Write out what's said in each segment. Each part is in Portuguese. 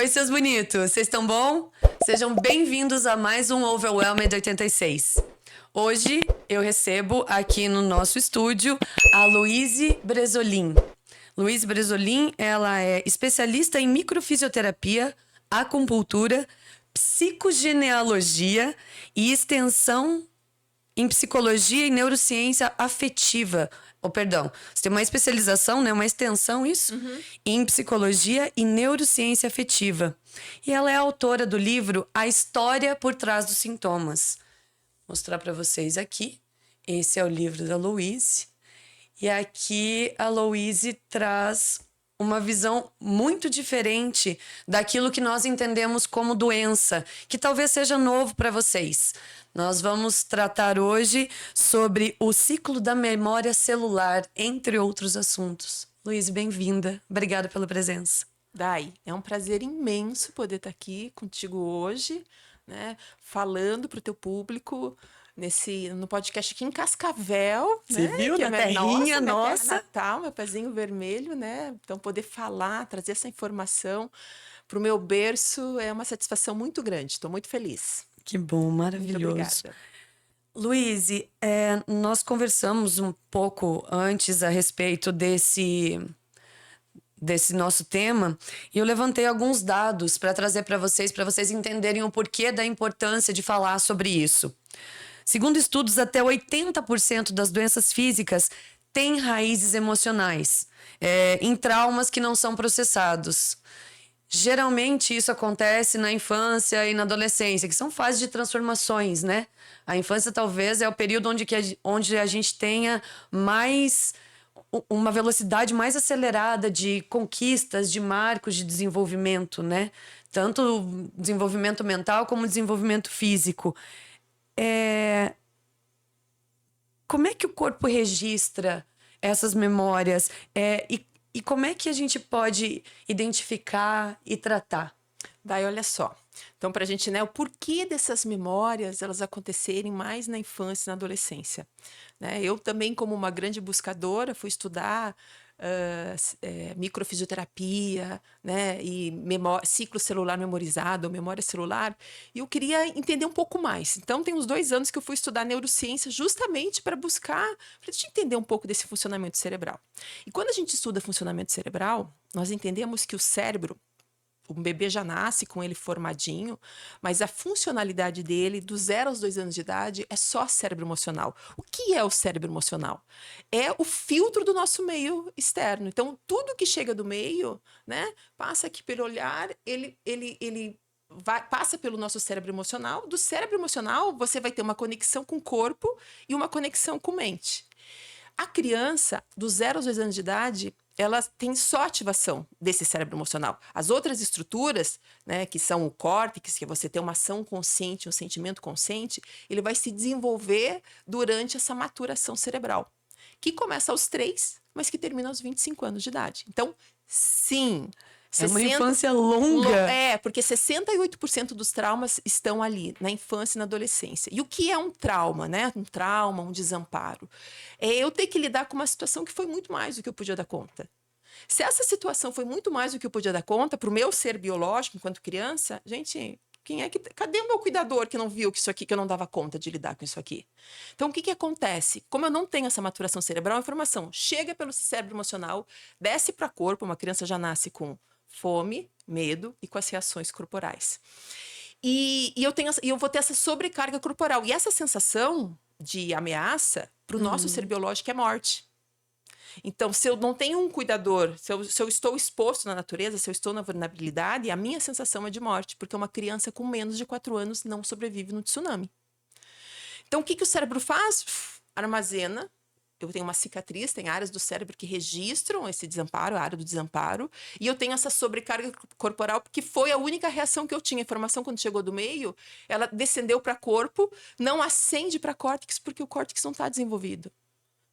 Oi, seus bonitos, vocês estão bom? Sejam bem-vindos a mais um Overwhelmed 86. Hoje eu recebo aqui no nosso estúdio a Louise Bresolin. Louise Bresolin, ela é especialista em microfisioterapia, acupuntura, psicogenealogia e extensão em psicologia e neurociência afetiva. Perdão, você tem uma especialização, né? Uma extensão, isso? Em psicologia e neurociência afetiva. E ela é autora do livro A História por Trás dos Sintomas. Vou mostrar para vocês aqui. Esse é o livro da Louise. E aqui a Louise traz uma visão muito diferente daquilo que nós entendemos como doença, que talvez seja novo para vocês. Nós vamos tratar hoje sobre o ciclo da memória celular, entre outros assuntos. Louise, bem-vinda. Obrigada pela presença. Dai, é um prazer imenso poder estar aqui contigo hoje, né, falando para o teu público no podcast aqui em Cascavel, Você né? viu? Que Na terrinha minha nossa. terra natal, meu pezinho vermelho, né? Então poder falar, trazer essa informação para o meu berço é uma satisfação muito grande. Estou muito feliz. Que bom, maravilhoso. Muito obrigada. Louise, nós conversamos um pouco antes a respeito desse nosso tema, e eu levantei alguns dados para trazer para vocês entenderem o porquê da importância de falar sobre isso. Segundo estudos, até 80% das doenças físicas têm raízes emocionais, em traumas que não são processados. Geralmente isso acontece na infância e na adolescência, que são fases de transformações, né? A infância talvez é o período onde a gente tenha uma velocidade mais acelerada de conquistas, de marcos de desenvolvimento, né? Tanto desenvolvimento mental como desenvolvimento físico. Como é que o corpo registra essas memórias? E como é que a gente pode identificar e tratar? Daí, olha só. Então, para a gente, né, o porquê dessas memórias elas acontecerem mais na infância e na adolescência. Né? Eu também, como uma grande buscadora, fui estudar microfisioterapia, né, e ciclo celular memorizado, ou memória celular, e eu queria entender um pouco mais. Então, tem uns 2 anos que eu fui estudar neurociência justamente para buscar, para a gente entender um pouco desse funcionamento cerebral. E quando a gente estuda funcionamento cerebral, nós entendemos que o cérebro, o bebê já nasce com ele formadinho, mas a funcionalidade dele, do 0 aos 2 anos de idade, é só cérebro emocional. O que é o cérebro emocional? É o filtro do nosso meio externo. Então, tudo que chega do meio, né, passa aqui pelo olhar, passa pelo nosso cérebro emocional. Do cérebro emocional, você vai ter uma conexão com o corpo e uma conexão com a mente. A criança, do 0 aos 2 anos de idade, ela tem só ativação desse cérebro emocional. As outras estruturas, né, que são o córtex, que você tem uma ação consciente, um sentimento consciente, ele vai se desenvolver durante essa maturação cerebral, que começa aos 3, mas que termina aos 25 anos de idade. Então, sim... É uma infância longa. Porque 68% dos traumas estão ali, na infância e na adolescência. E o que é um trauma, né? Um trauma, um desamparo. É eu ter que lidar com uma situação que foi muito mais do que eu podia dar conta. Se essa situação foi muito mais do que eu podia dar conta, para o meu ser biológico, enquanto criança, gente, cadê o meu cuidador que não viu que isso aqui, que eu não dava conta de lidar com isso aqui? Então, o que acontece? Como eu não tenho essa maturação cerebral, a informação chega pelo cérebro emocional, desce para o corpo, uma criança já nasce com fome, medo e com as reações corporais. E eu vou ter essa sobrecarga corporal. E essa sensação de ameaça, para o nosso ser biológico, é morte. Então, se eu não tenho um cuidador, se eu estou exposto na natureza, se eu estou na vulnerabilidade, a minha sensação é de morte, porque uma criança com menos de 4 anos não sobrevive no tsunami. Então, o que o cérebro faz? Armazena. Eu tenho uma cicatriz, tem áreas do cérebro que registram esse desamparo, a área do desamparo, e eu tenho essa sobrecarga corporal, porque foi a única reação que eu tinha. A informação, quando chegou do meio, ela descendeu para o corpo, não ascende para córtex, porque o córtex não está desenvolvido.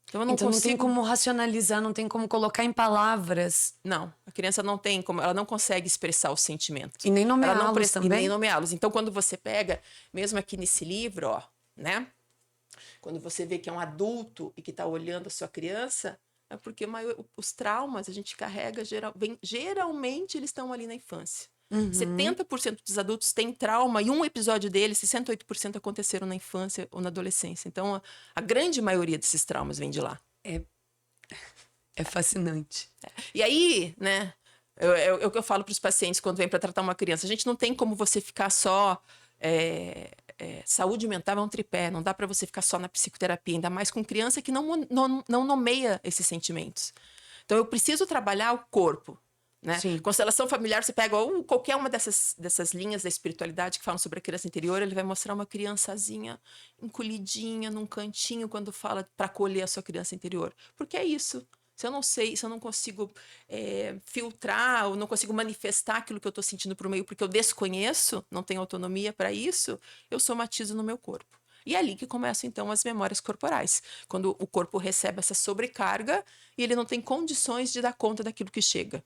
Então não tem como racionalizar, não tem como colocar em palavras. Não, a criança não tem como, ela não consegue expressar o sentimento. E nem nomeá-los também. E nem nomeá-los. Então, quando você pega, mesmo aqui nesse livro, ó, né? Quando você vê que é um adulto e que está olhando a sua criança, é porque os traumas a gente carrega, geralmente eles estão ali na infância. Uhum. 70% dos adultos têm trauma e um episódio deles, 68% aconteceram na infância ou na adolescência. Então, a grande maioria desses traumas vem de lá. É fascinante. E aí, né, é o que eu falo para os pacientes quando vem para tratar uma criança. A gente não tem como você ficar só... saúde mental é um tripé, não dá para você ficar só na psicoterapia, ainda mais com criança que não nomeia esses sentimentos. Então, eu preciso trabalhar o corpo. Né? Sim. Constelação familiar, você pega qualquer uma dessas linhas da espiritualidade que falam sobre a criança interior, ele vai mostrar uma criançazinha encolhidinha num cantinho quando fala para acolher a sua criança interior. Porque é isso. Se eu não sei, se eu não consigo filtrar ou não consigo manifestar aquilo que eu estou sentindo para o meio porque eu desconheço, não tenho autonomia para isso, eu somatizo no meu corpo. E é ali que começam, então, as memórias corporais. Quando o corpo recebe essa sobrecarga e ele não tem condições de dar conta daquilo que chega.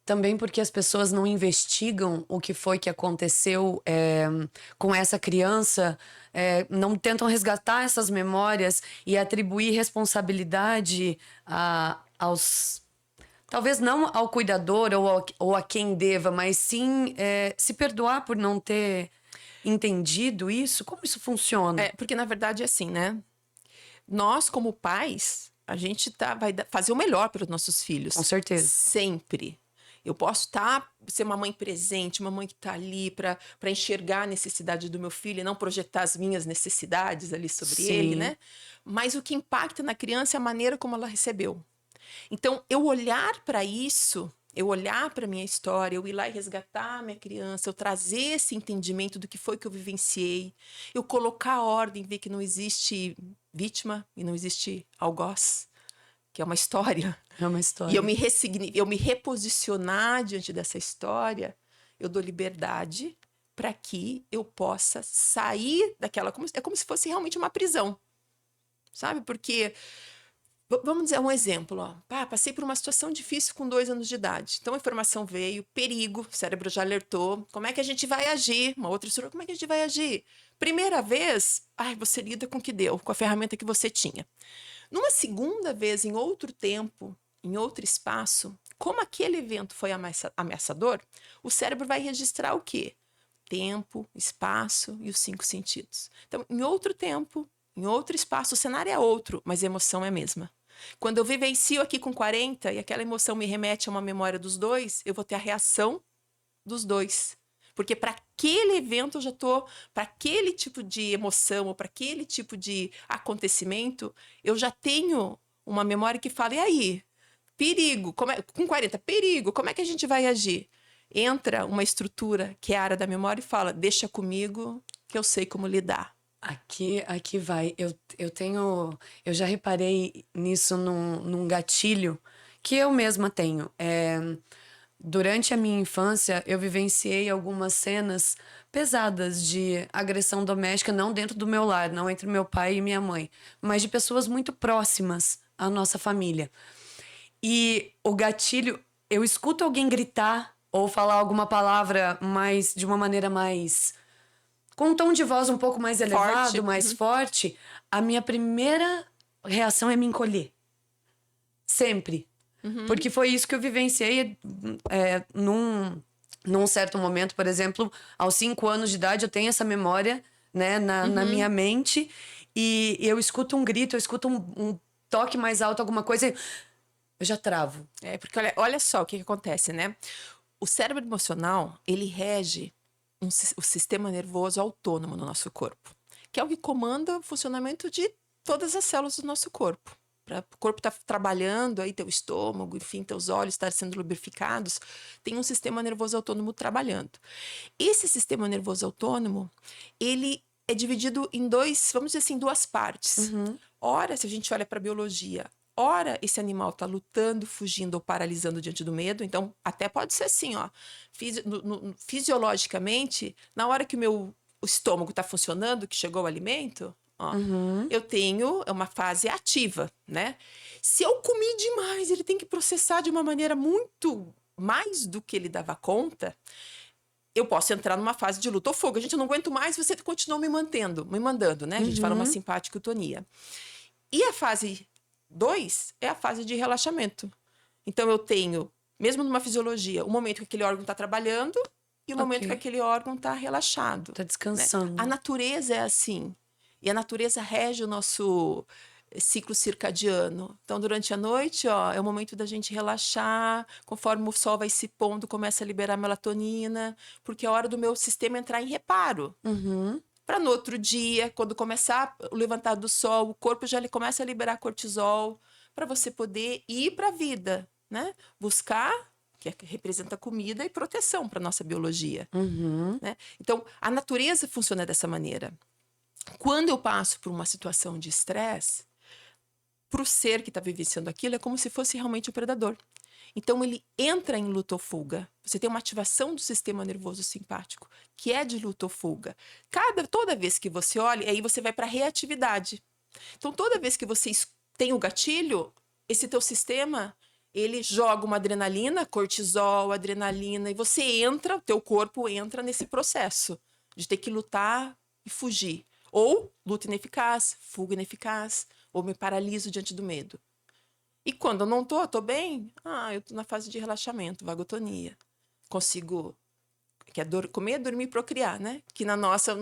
Também porque as pessoas não investigam o que foi que aconteceu com essa criança, não tentam resgatar essas memórias e atribuir responsabilidade aos... Talvez não ao cuidador ou a quem deva, mas sim se perdoar por não ter entendido isso. Como isso funciona? Porque, na verdade, é assim, né? Nós, como pais, a gente vai fazer o melhor para os nossos filhos. Com certeza. Sempre. Eu posso ser uma mãe presente, uma mãe que está ali para enxergar a necessidade do meu filho e não projetar as minhas necessidades ali sobre Sim. ele, né? Mas o que impacta na criança é a maneira como ela recebeu. Então, eu olhar para isso, eu olhar para a minha história, eu ir lá e resgatar a minha criança, eu trazer esse entendimento do que foi que eu vivenciei, eu colocar a ordem, ver que não existe vítima e não existe algoz, que é uma história. É uma história. E eu me reposicionar diante dessa história, eu dou liberdade para que eu possa sair daquela... É como se fosse realmente uma prisão, sabe? Porque, vamos dizer um exemplo, ó. Passei por uma situação difícil com 2 anos de idade. Então a informação veio, perigo, o cérebro já alertou. Como é que a gente vai agir? Uma outra história, como é que a gente vai agir? Primeira vez, você lida com o que deu, com a ferramenta que você tinha. Numa segunda vez, em outro tempo, em outro espaço, como aquele evento foi ameaçador, o cérebro vai registrar o quê? Tempo, espaço e os 5 sentidos. Então, em outro tempo, em outro espaço, o cenário é outro, mas a emoção é a mesma. Quando eu vivencio aqui com 40 e aquela emoção me remete a uma memória dos 2, eu vou ter a reação dos 2. Porque para aquele evento eu já estou, para aquele tipo de emoção ou para aquele tipo de acontecimento, eu já tenho uma memória que fala, e aí? Perigo, com 40, perigo, como é que a gente vai agir? Entra uma estrutura que é a área da memória e fala, deixa comigo que eu sei como lidar. Aqui vai. Eu já reparei nisso num gatilho que eu mesma tenho. Durante a minha infância, eu vivenciei algumas cenas pesadas de agressão doméstica, não dentro do meu lar, não entre meu pai e minha mãe, mas de pessoas muito próximas à nossa família. E o gatilho, eu escuto alguém gritar ou falar alguma palavra de uma maneira mais... com um tom de voz um pouco mais elevado, Forte. mais forte, a minha primeira reação é me encolher. Sempre. Porque foi isso que eu vivenciei num certo momento, por exemplo, aos 5 anos de idade, eu tenho essa memória, né, na minha mente, e eu escuto um grito, eu escuto um toque mais alto, alguma coisa, eu já travo. Porque olha só o que acontece, né? O cérebro emocional, ele rege o sistema nervoso autônomo no nosso corpo, que é o que comanda o funcionamento de todas as células do nosso corpo. Para o corpo estar trabalhando, aí teu estômago, enfim, teus olhos estarem sendo lubrificados, tem um sistema nervoso autônomo trabalhando. Esse sistema nervoso autônomo, ele é dividido em vamos dizer assim, 2 partes. Ora, se a gente olha para a biologia, ora esse animal está lutando, fugindo ou paralisando diante do medo. Então, até pode ser assim, ó, fisiologicamente, na hora que o estômago está funcionando, que chegou o alimento, ó, eu tenho uma fase ativa, né? Se eu comi demais, ele tem que processar de uma maneira muito mais do que ele dava conta, eu posso entrar numa fase de luta ou fogo. A gente, eu não aguento mais, você continua me mandando, né? A gente fala uma simpaticotonia. E a fase 2 é a fase de relaxamento. Então, eu tenho, mesmo numa fisiologia, o momento que aquele órgão está trabalhando, e o momento Ok. que aquele órgão está relaxado. Tá Né? descansando. A natureza é assim. E a natureza rege o nosso ciclo circadiano. Então, durante a noite, ó, é o momento da gente relaxar. Conforme o sol vai se pondo, começa a liberar melatonina, porque é a hora do meu sistema entrar em reparo. Uhum. Para no outro dia, quando começar o levantar do sol, o corpo já começa a liberar cortisol, para você poder ir para a vida, né? Buscar, que representa comida e proteção para nossa biologia. Uhum. Né? Então, a natureza funciona dessa maneira. Quando eu passo por uma situação de estresse, para o ser que está vivenciando aquilo, é como se fosse realmente o predador. Então, ele entra em luta ou fuga. Você tem uma ativação do sistema nervoso simpático, que é de luta ou fuga. Toda vez que você olha, aí você vai para a reatividade. Então, toda vez que você tem o gatilho, esse teu sistema, ele joga uma adrenalina, cortisol, adrenalina, e você entra, o teu corpo entra nesse processo de ter que lutar e fugir. Ou luta ineficaz, fuga ineficaz, ou me paraliso diante do medo. E quando eu não tô bem, eu tô na fase de relaxamento, vagotonia. Consigo, que é comer, dormir e procriar, né? Que no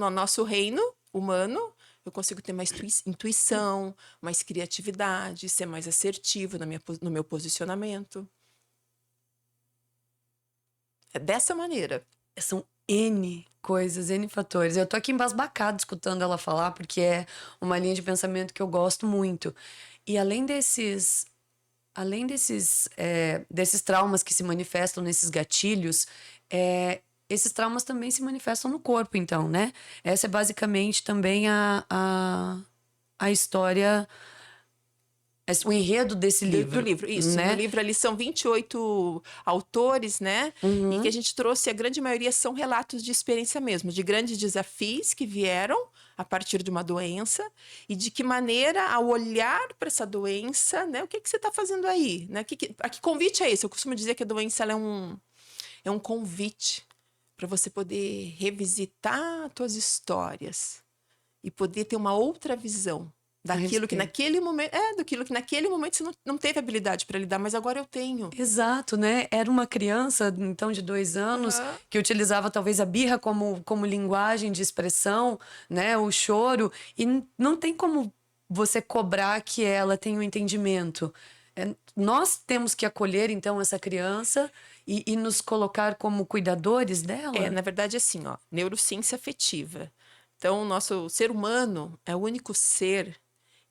nosso reino humano, eu consigo ter mais intuição, mais criatividade, ser mais assertivo no meu posicionamento. É dessa maneira. São N coisas, N fatores. Eu tô aqui embasbacada escutando ela falar, porque é uma linha de pensamento que eu gosto muito. E desses traumas que se manifestam nesses gatilhos, esses traumas também se manifestam no corpo, então, né? Essa é basicamente também a história, o enredo desse livro. Do livro, isso. Né? No livro ali são 28 autores, né? E que a gente trouxe, a grande maioria são relatos de experiência mesmo, de grandes desafios que vieram a partir de uma doença e de que maneira, ao olhar para essa doença, né? O que você está fazendo aí? Né? Que convite é esse? Eu costumo dizer que a doença ela é um convite para você poder revisitar as tuas histórias e poder ter uma outra visão daquilo que naquele momento, daquilo que naquele momento você não teve habilidade para lidar, mas agora eu tenho. Exato, né? Era uma criança, então, de 2 anos, que utilizava talvez a birra como linguagem de expressão, né? O choro. E não tem como você cobrar que ela tenha um entendimento. Nós temos que acolher, então, essa criança e nos colocar como cuidadores dela. Na verdade, assim, ó, neurociência afetiva. Então, o nosso ser humano é o único ser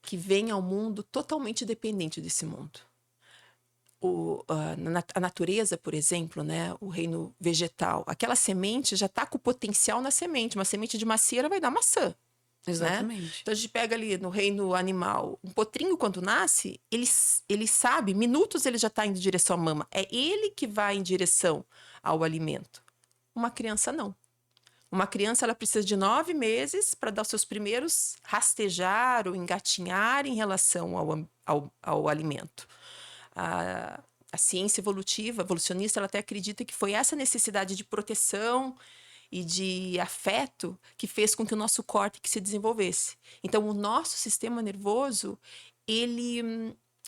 que vem ao mundo totalmente dependente desse mundo. A natureza, por exemplo, né, o reino vegetal, aquela semente já está com o potencial na semente. Uma semente de macieira vai dar maçã. Exatamente. Né? Então a gente pega ali no reino animal, um potrinho quando nasce, ele sabe, minutos ele já está indo em direção à mama. É ele que vai em direção ao alimento. Uma criança não. Uma criança ela precisa de 9 meses para dar os seus primeiros rastejar ou engatinhar em relação ao alimento. A ciência evolucionista, ela até acredita que foi essa necessidade de proteção e de afeto que fez com que o nosso córtex se desenvolvesse. Então, o nosso sistema nervoso,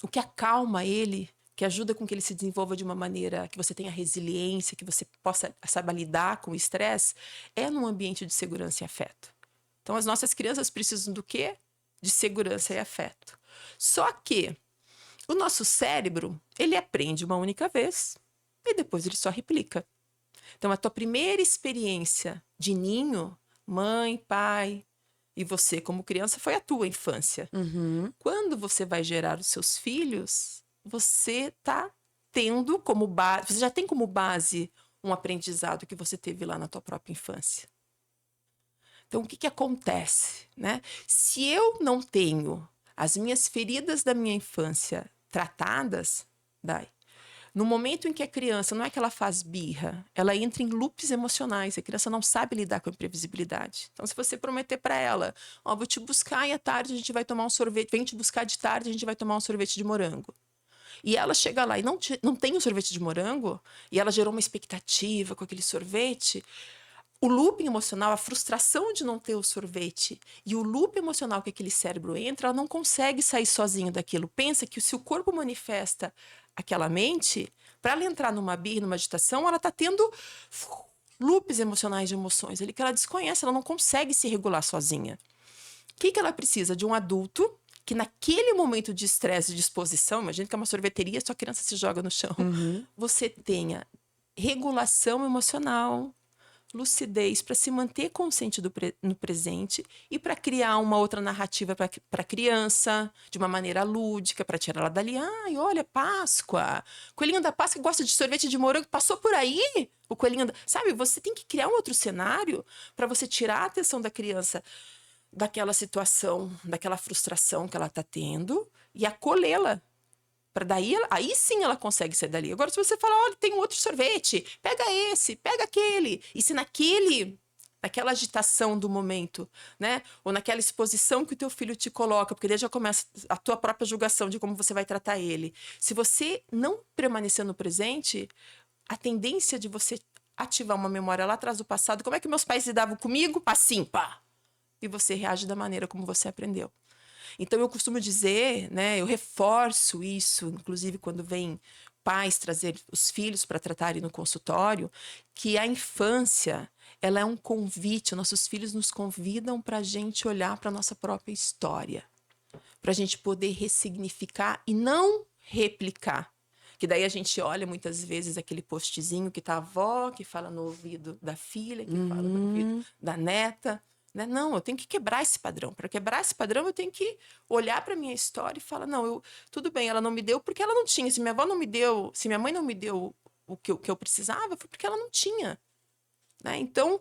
o que acalma ele, que ajuda com que ele se desenvolva de uma maneira que você tenha resiliência, que você possa saber lidar com o estresse, é num ambiente de segurança e afeto. Então, as nossas crianças precisam do quê? De segurança e afeto. Só que o nosso cérebro, ele aprende uma única vez e depois ele só replica. Então, a tua primeira experiência de ninho, mãe, pai e você como criança, foi a tua infância. Quando você vai gerar os seus filhos, você tá tendo como base, você já tem como base um aprendizado que você teve lá na tua própria infância. Então, o que acontece, né? Se eu não tenho as minhas feridas da minha infância tratadas, no momento em que a criança, não é que ela faz birra, ela entra em loops emocionais, a criança não sabe lidar com a imprevisibilidade. Então, se você prometer para ela, vou te buscar e à tarde a gente vai tomar um sorvete, vem te buscar de tarde, a gente vai tomar um sorvete de morango. E ela chega lá e não tem o sorvete de morango, e ela gerou uma expectativa com aquele sorvete, o looping emocional, a frustração de não ter o sorvete e o loop emocional que aquele cérebro entra, ela não consegue sair sozinho daquilo. Pensa que se o corpo manifesta aquela mente, para ela entrar numa birra, numa agitação, ela está tendo loops emocionais de emoções ali que ela desconhece, ela não consegue se regular sozinha. O que ela precisa? De um adulto que naquele momento de estresse e de exposição, imagina que é uma sorveteria, sua criança se joga no chão, você tenha regulação emocional, lucidez para se manter consciente no presente e para criar uma outra narrativa para a criança, de uma maneira lúdica, para tirar ela dali. Ai, olha, Páscoa. Coelhinho da Páscoa gosta de sorvete de morango, passou por aí? O coelhinho da... Sabe, você tem que criar um outro cenário para você tirar a atenção da criança daquela situação, daquela frustração que ela está tendo e acolhê-la. Para daí, aí sim ela consegue sair dali. Agora, se você falar, olha, tem um outro sorvete, pega esse, pega aquele. E se naquela agitação do momento, né? Ou naquela exposição que o teu filho te coloca, porque daí já começa a tua própria julgação de como você vai tratar ele. Se você não permanecer no presente, a tendência de você ativar uma memória lá atrás do passado, como é que meus pais lidavam comigo? Assim, pá! E você reage da maneira como você aprendeu. Então, eu costumo dizer, né, eu reforço isso, inclusive quando vem pais trazer os filhos para tratarem no consultório, que a infância, ela é um convite, nossos filhos nos convidam para a gente olhar para a nossa própria história, para a gente poder ressignificar e não replicar. Que daí a gente olha muitas vezes aquele postzinho que tá a avó, que fala no ouvido da filha, que fala no ouvido da neta, né? Não, eu tenho que quebrar esse padrão. Para quebrar esse padrão, eu tenho que olhar para minha história e falar, não, tudo bem, ela não me deu porque ela não tinha. Se minha avó não me deu, se minha mãe não me deu o que eu precisava, foi porque ela não tinha. Né? Então,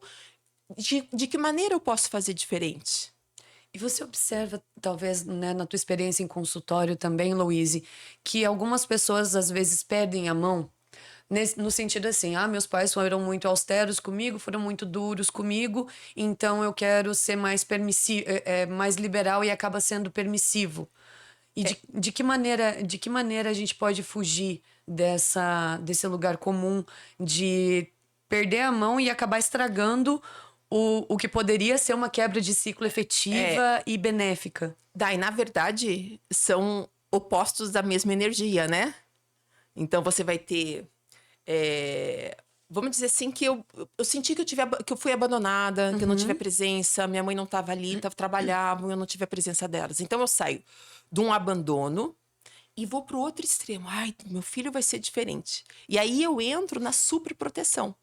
de que maneira eu posso fazer diferente? E você observa, talvez, né, na tua experiência em consultório também, Louise, que algumas pessoas às vezes perdem a mão no sentido assim, meus pais foram muito austeros comigo, foram muito duros comigo, então eu quero ser mais mais liberal e acaba sendo permissivo. E de que maneira a gente pode fugir desse lugar comum de perder a mão e acabar estragando o que poderia ser uma quebra de ciclo efetiva e benéfica? Daí, na verdade, são opostos da mesma energia, né? Então, você vai ter... vamos dizer assim, que eu senti que eu fui abandonada, que eu não tive a presença, minha mãe não estava ali, trabalhava, eu não tive a presença delas. Então, eu saio de um abandono e vou para o outro extremo. Ai, meu filho vai ser diferente. E aí eu entro na superproteção.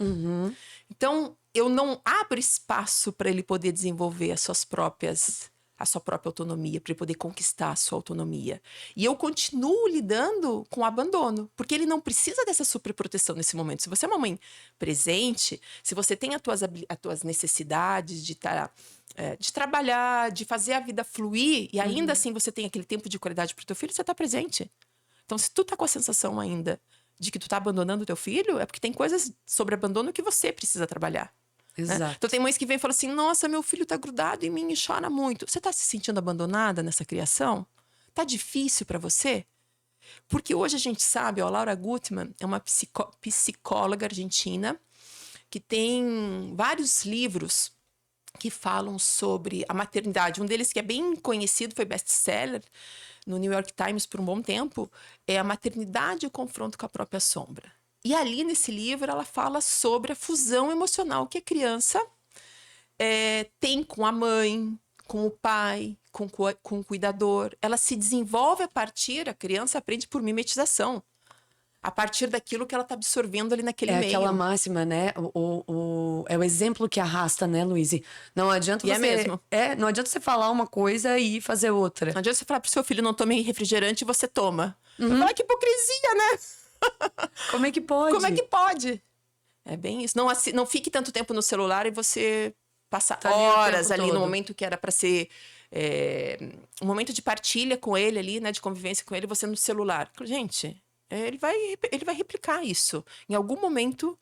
Então, eu não abro espaço para ele poder desenvolver a sua própria autonomia, para ele poder conquistar a sua autonomia. E eu continuo lidando com o abandono, porque ele não precisa dessa superproteção nesse momento. Se você é uma mãe presente, se você tem as tuas necessidades de trabalhar, de fazer a vida fluir, e ainda assim você tem aquele tempo de qualidade para o teu filho, você está presente. Então, se tu tá com a sensação ainda de que tu tá abandonando o teu filho, é porque tem coisas sobre abandono que você precisa trabalhar. Exato. Né? Então tem mães que vêm e falam assim, nossa, meu filho tá grudado em mim e chora muito. Você tá se sentindo abandonada nessa criação? Tá difícil para você? Porque hoje a gente sabe, Laura Gutman é uma psicóloga argentina que tem vários livros que falam sobre a maternidade. Um deles que é bem conhecido, foi best-seller no New York Times por um bom tempo, é A Maternidade e o Confronto com a Própria Sombra. E ali nesse livro ela fala sobre a fusão emocional que a criança tem com a mãe, com o pai, com o cuidador. Ela se desenvolve a criança aprende por mimetização. A partir daquilo que ela está absorvendo ali naquele meio. É aquela máxima, né? É o exemplo que arrasta, né, Luíse? Não adianta você... mesmo. Não adianta você falar uma coisa e fazer outra. Não adianta você falar pro seu filho não tome refrigerante e você toma. Olha que hipocrisia, né? Como é que pode? Como é que pode? É bem isso. Não fique tanto tempo no celular e você passa horas ali no momento que era para ser um momento de partilha com ele ali, né? De convivência com ele, você no celular. Gente, ele vai replicar isso. Em algum momento,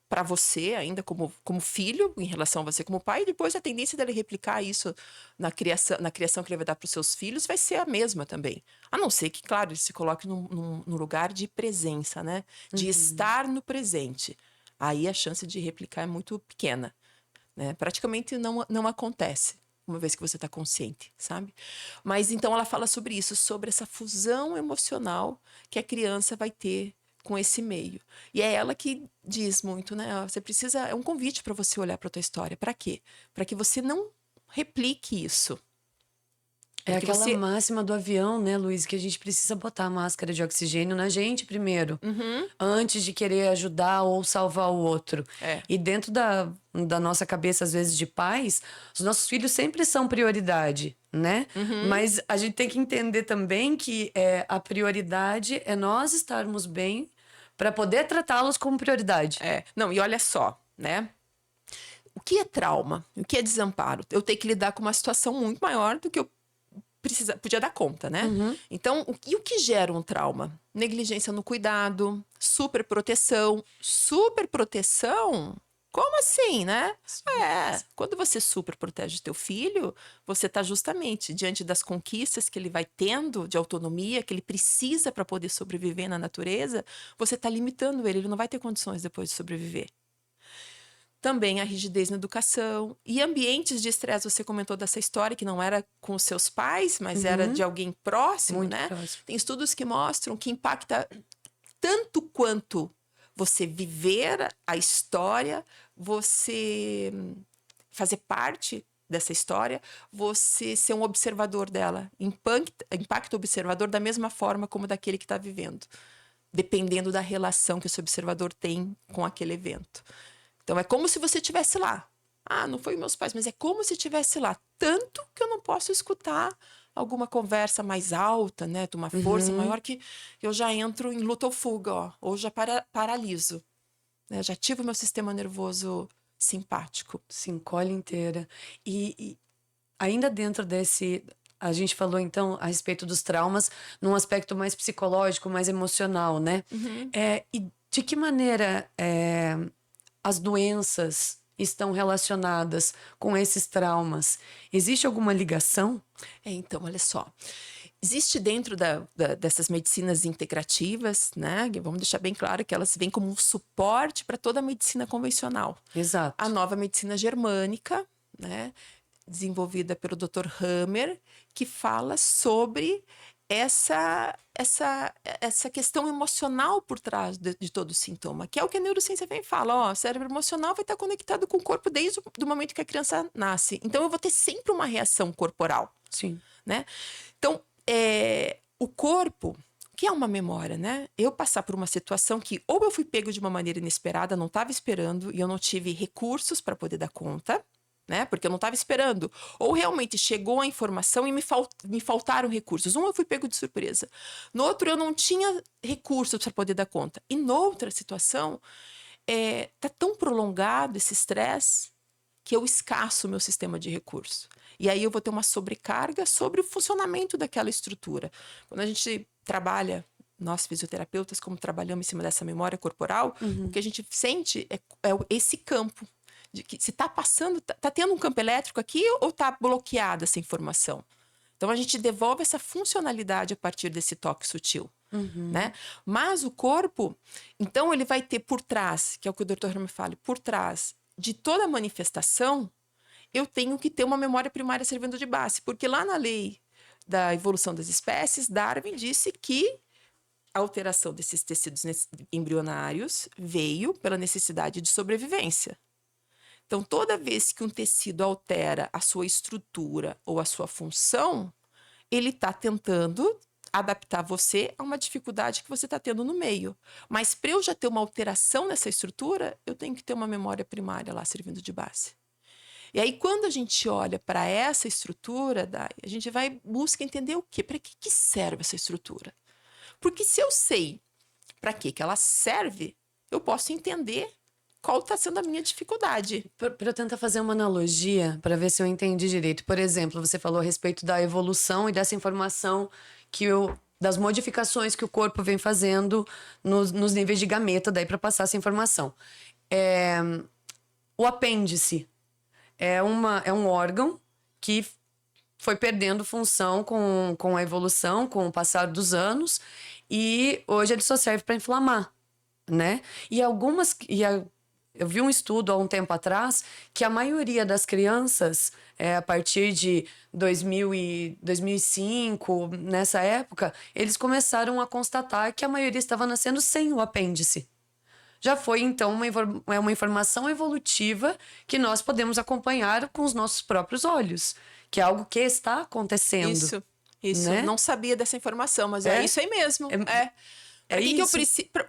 para você, ainda como filho, em relação a você como pai, e depois a tendência dele replicar isso na criação que ele vai dar para os seus filhos vai ser a mesma também. A não ser que, claro, ele se coloque num lugar de presença, né? De estar no presente. Aí a chance de replicar é muito pequena. Né? Praticamente não acontece, uma vez que você está consciente, sabe? Mas então ela fala sobre isso, sobre essa fusão emocional que a criança vai ter com esse meio. E é ela que diz muito, né? Você precisa, é um convite para você olhar para tua história. Para quê? Para que você não replique isso. É Porque aquela você máxima do avião, né, Luiz, que a gente precisa botar a máscara de oxigênio na gente primeiro, antes de querer ajudar ou salvar o outro. É. E dentro da nossa cabeça, às vezes, de pais, os nossos filhos sempre são prioridade, né? Mas a gente tem que entender também que a prioridade é nós estarmos bem para poder tratá-los como prioridade. Não, e olha só, né? O que é trauma? O que é desamparo? Eu tenho que lidar com uma situação muito maior do que eu podia dar conta, né? Então, o que gera um trauma? Negligência no cuidado, superproteção. Superproteção? Como assim, né? Quando você superprotege teu filho, você está justamente diante das conquistas que ele vai tendo de autonomia, que ele precisa para poder sobreviver na natureza, você está limitando ele não vai ter condições depois de sobreviver. Também a rigidez na educação e ambientes de estresse. Você comentou dessa história que não era com os seus pais, mas era de alguém próximo, Muito né? próximo. Tem estudos que mostram que impacta tanto quanto você viver a história, você fazer parte dessa história, você ser um observador dela. Impacta o observador da mesma forma como daquele que está vivendo, dependendo da relação que esse observador tem com aquele evento. Então, é como se você estivesse lá. Não foi meus pais, mas é como se estivesse lá. Tanto que eu não posso escutar alguma conversa mais alta, né? De uma força maior que eu já entro em luta ou fuga, ó. Ou já paraliso. Né? Já ativo o meu sistema nervoso simpático. Se encolhe inteira. E ainda dentro desse... A gente falou, então, a respeito dos traumas num aspecto mais psicológico, mais emocional, né? E de que maneira as doenças estão relacionadas com esses traumas? Existe alguma ligação? Então, olha só. Existe dentro dessas medicinas integrativas, né? Vamos deixar bem claro que elas vêm como um suporte para toda a medicina convencional. Exato. A nova medicina germânica, né? Desenvolvida pelo Dr. Hammer, que fala sobre essa questão emocional por trás de todo o sintoma, que é o que a neurociência vem e fala, ó, o cérebro emocional vai estar conectado com o corpo desde o momento que a criança nasce. Então, eu vou ter sempre uma reação corporal. Sim. Né? Então, o corpo, que é uma memória, né? Eu passar por uma situação que ou eu fui pego de uma maneira inesperada, não estava esperando, e eu não tive recursos para poder dar conta, né? Porque eu não estava esperando. Ou realmente chegou a informação e me faltaram recursos. Eu fui pego de surpresa. No outro, eu não tinha recursos para poder dar conta. E noutra situação, tá tão prolongado esse estresse que eu escasso o meu sistema de recurso. E aí eu vou ter uma sobrecarga sobre o funcionamento daquela estrutura. Quando a gente trabalha, nós fisioterapeutas, como trabalhamos em cima dessa memória corporal, o que a gente sente é esse campo. De que se está passando, está tendo um campo elétrico aqui ou está bloqueada essa informação? Então, a gente devolve essa funcionalidade a partir desse toque sutil. Né? Mas o corpo, então, ele vai ter por trás, que é o que o Dr. Hammer fala, por trás de toda manifestação, eu tenho que ter uma memória primária servindo de base. Porque lá na lei da evolução das espécies, Darwin disse que a alteração desses tecidos embrionários veio pela necessidade de sobrevivência. Então, toda vez que um tecido altera a sua estrutura ou a sua função, ele está tentando adaptar você a uma dificuldade que você está tendo no meio. Mas para eu já ter uma alteração nessa estrutura, eu tenho que ter uma memória primária lá servindo de base. E aí, quando a gente olha para essa estrutura, a gente vai buscar entender o quê? Para que serve essa estrutura? Porque se eu sei para que ela serve, eu posso entender qual está sendo a minha dificuldade. Para eu tentar fazer uma analogia, para ver se eu entendi direito. Por exemplo, você falou a respeito da evolução e dessa informação das modificações que o corpo vem fazendo nos níveis de gameta, daí para passar essa informação. O apêndice é um órgão que foi perdendo função com a evolução, com o passar dos anos, e hoje ele só serve para inflamar, né? Eu vi um estudo há um tempo atrás que a maioria das crianças, a partir de 2005, nessa época, eles começaram a constatar que a maioria estava nascendo sem o apêndice. Já foi, então, uma informação evolutiva que nós podemos acompanhar com os nossos próprios olhos, que é algo que está acontecendo. Isso. Né? Não sabia dessa informação, mas é isso aí mesmo.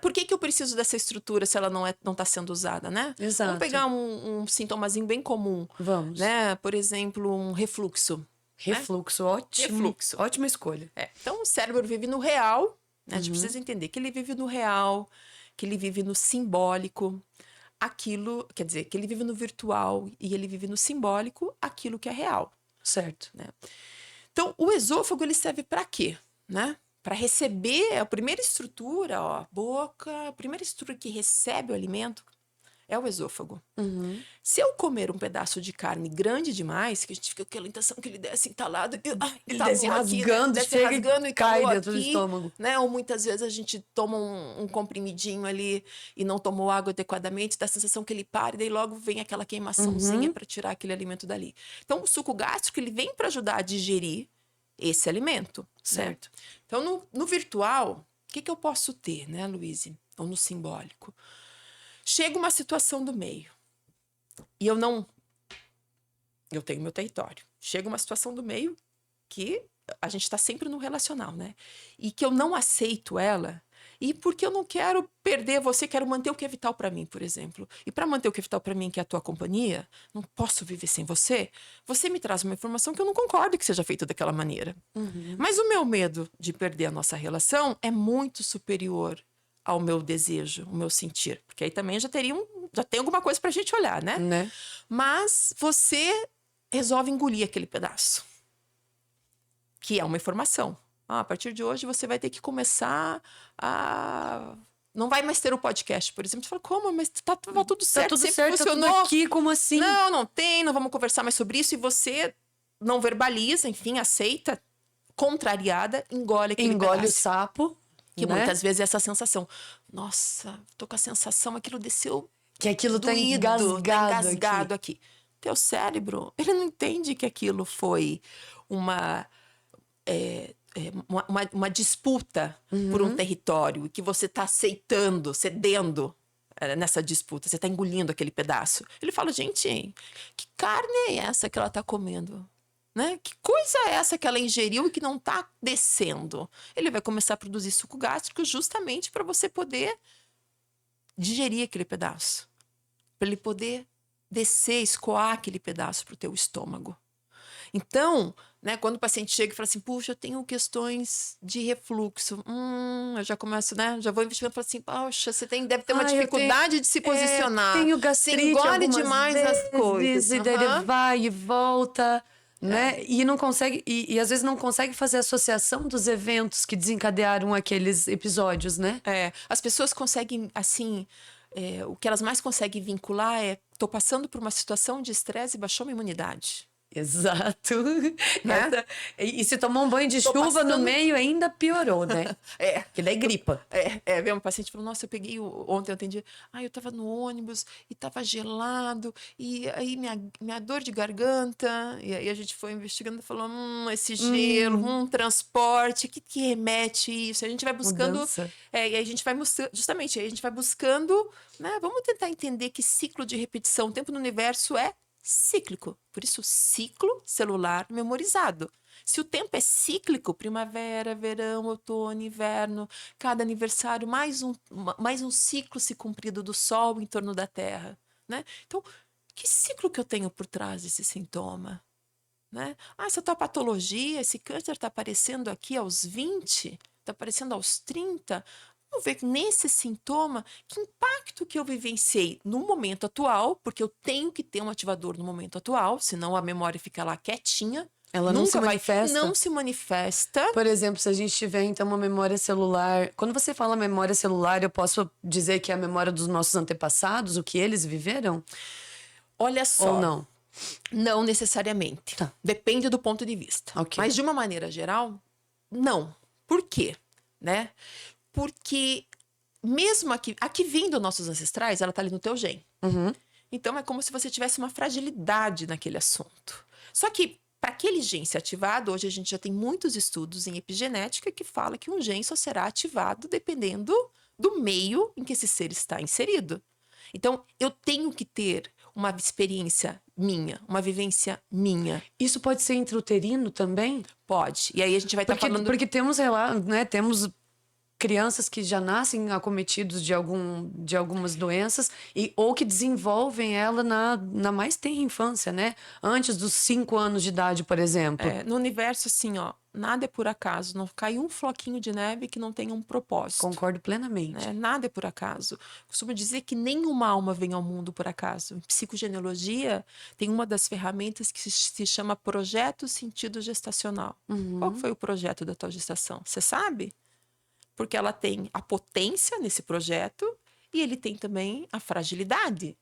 Por que eu preciso dessa estrutura se ela não está sendo usada, né? Exato. Vamos pegar um sintomazinho bem comum. Vamos. Né? Por exemplo, um refluxo. Refluxo, ótimo. Refluxo. Ótima escolha. Então, o cérebro vive no real, né? A gente precisa entender que ele vive no real, que ele vive no simbólico, quer dizer, que ele vive no virtual e ele vive no simbólico, aquilo que é real. Certo. Né? Então, o esôfago, ele serve para quê? Né? Para receber a primeira estrutura, a boca, a primeira estrutura que recebe o alimento é o esôfago. Se eu comer um pedaço de carne grande demais, que a gente fica com aquela intenção que ele desce entalado, ele desce rasgando, desce rasgando e cai calou dentro do estômago. Né? Ou muitas vezes a gente toma um comprimidinho ali e não tomou água adequadamente, dá a sensação que ele para e daí logo vem aquela queimaçãozinha para tirar aquele alimento dali. Então, o suco gástrico, ele vem para ajudar a digerir esse alimento. Certo. Né? Então, no virtual, o que eu posso ter, né, Luíse? Ou no simbólico? Chega uma situação do meio e eu tenho meu território. Chega uma situação do meio que a gente está sempre no relacional, né? E que eu não aceito ela e porque eu não quero perder você, quero manter o que é vital para mim, por exemplo. E para manter o que é vital para mim, que é a tua companhia, não posso viver sem você. Você me traz uma informação que eu não concordo que seja feita daquela maneira. Mas o meu medo de perder a nossa relação é muito superior ao meu desejo, o meu sentir. Porque aí também já tem alguma coisa pra gente olhar, né? Mas você resolve engolir aquele pedaço. Que é uma informação. A partir de hoje você vai ter que começar a... Não vai mais ter o podcast, por exemplo. Você fala, como? Mas tá tudo certo, tudo sempre certo, funcionou. Tá tudo aqui, como assim? Não tem, não vamos conversar mais sobre isso. E você não verbaliza, enfim, aceita, contrariada, engole aquele Engole pedaço. o sapo. Que né? muitas vezes é essa sensação. Nossa, tô com a sensação, aquilo desceu que aquilo doído, tá engasgado aqui. Teu cérebro, ele não entende que aquilo foi uma disputa por um território, que você tá aceitando, cedendo nessa disputa, você tá engolindo aquele pedaço. Ele fala, gente, que carne é essa que ela tá comendo? Né? Que coisa é essa que ela ingeriu e que não está descendo? Ele vai começar a produzir suco gástrico justamente para você poder digerir aquele pedaço. Para ele poder descer, escoar aquele pedaço para o teu estômago. Então, né, quando o paciente chega e fala assim, puxa, eu tenho questões de refluxo. Eu já começo, né? Já vou investigando e falo assim, poxa, você deve ter uma dificuldade de se posicionar. Tenho gastrite, você engole demais as coisas. E daí ele vai e volta... Né? E não consegue, e às vezes não consegue fazer a associação dos eventos que desencadearam aqueles episódios, né? As pessoas conseguem, assim, o que elas mais conseguem vincular tô passando por uma situação de estresse e baixou minha imunidade. Exato. Né? E se tomou um banho de chuva no meio, ainda piorou, né? Que daí gripa. Veio um paciente falou, nossa, ontem eu atendi, eu tava no ônibus e tava gelado, e aí minha dor de garganta, e aí a gente foi investigando e falou, esse gelo, transporte, que remete isso? A gente vai buscando, e aí a gente vai justamente, aí a gente vai buscando, né, vamos tentar entender que ciclo de repetição, o tempo no universo é cíclico, por isso ciclo celular memorizado. Se o tempo é cíclico, primavera, verão, outono, inverno, cada aniversário, mais um ciclo se cumprido do Sol em torno da Terra, né? Então, que ciclo que eu tenho por trás desse sintoma? Né? Essa tua patologia, esse câncer está aparecendo aqui aos 20, está aparecendo aos 30, vamos ver nesse sintoma que impacto que eu vivenciei no momento atual, porque eu tenho que ter um ativador no momento atual, senão a memória fica lá quietinha. Ela não se manifesta? Não se manifesta. Por exemplo, se a gente tiver, então, uma memória celular... Quando você fala memória celular, eu posso dizer que é a memória dos nossos antepassados, o que eles viveram? Olha só. Ou não? Não necessariamente. Tá. Depende do ponto de vista. Okay. Mas, de uma maneira geral, não. Por quê? Né? Porque mesmo aqui vindo nossos ancestrais, ela tá ali no teu gene. Uhum. Então, é como se você tivesse uma fragilidade naquele assunto. Só que, para aquele gene ser ativado, hoje a gente já tem muitos estudos em epigenética que fala que um gene só será ativado dependendo do meio em que esse ser está inserido. Então, eu tenho que ter uma experiência minha, uma vivência minha. Isso pode ser intrauterino também? Pode. E aí a gente vai estar falando... Porque temos, né, temos crianças que já nascem acometidos de algumas doenças ou que desenvolvem ela na mais tenra infância, né? Antes dos 5 anos de idade, por exemplo. No universo, assim, ó, nada é por acaso. Não cai um floquinho de neve que não tenha um propósito. Concordo plenamente. Nada é por acaso. Costumo dizer que nenhuma alma vem ao mundo por acaso. Em psicogenealogia, tem uma das ferramentas que se chama projeto sentido gestacional. Qual foi o projeto da tua gestação? Você sabe? Porque ela tem a potência nesse projeto e ele tem também a fragilidade.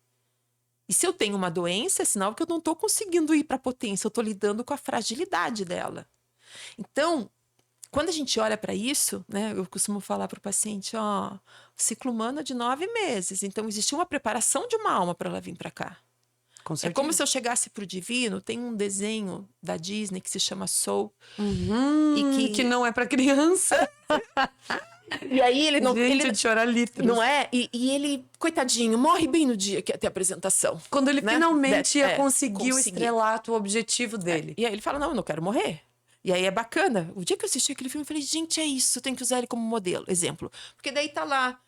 E se eu tenho uma doença, é sinal que eu não estou conseguindo ir para a potência, eu estou lidando com a fragilidade dela. Então, quando a gente olha para isso, né, eu costumo falar para o paciente, ó, o ciclo humano é de 9 meses, então existe uma preparação de uma alma para ela vir para cá. Com certeza. É como se eu chegasse para o divino, tem um desenho da Disney que se chama Soul. E que não é para criança. E aí ele não... Gente, ele de chorar litros. Não é? E ele, coitadinho, morre bem no dia que ia ter a apresentação. Quando ele né? finalmente ia conseguir o conseguir. estrelato, o objetivo dele. E aí ele fala, não, eu não quero morrer. E aí é bacana. O dia que eu assisti aquele filme, eu falei, gente, é isso, tem que usar ele como modelo, exemplo. Porque daí tá lá,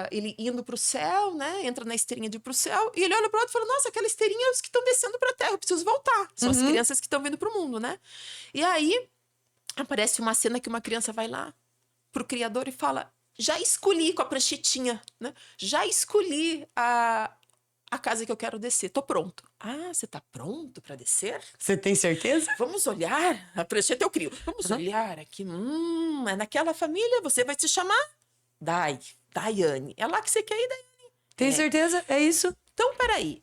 ele indo pro céu, né? Entra na esteirinha de ir pro céu, e ele olha pro lado e fala, nossa, aquela esteirinha é os que estão descendo pra terra, eu preciso voltar. São as crianças que estão vindo pro mundo, né? E aí, aparece uma cena que uma criança vai lá pro criador e fala, já escolhi com a pranchetinha, né? Já escolhi a casa que eu quero descer, tô pronto. Ah, você tá pronto para descer? Você tem certeza? Vamos olhar, a prancheta eu crio. Vamos olhar aqui, é naquela família, você vai se chamar Daiane. É lá que você quer ir, Daiane? Tem certeza? É isso? Então, peraí.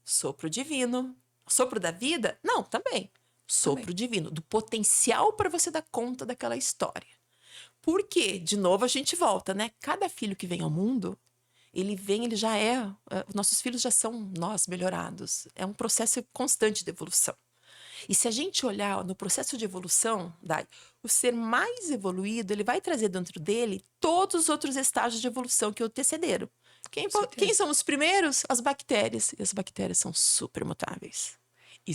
Sopro divino. Sopro da vida? Não, também. Sopro divino, do potencial para você dar conta daquela história. Porque, de novo, a gente volta, né? Cada filho que vem ao mundo, ele já é... Nossos filhos já são nós melhorados. É um processo constante de evolução. E se a gente olhar no processo de evolução, o ser mais evoluído, ele vai trazer dentro dele todos os outros estágios de evolução que o antecederam. Quem são os primeiros? As bactérias. E as bactérias são super mutáveis. E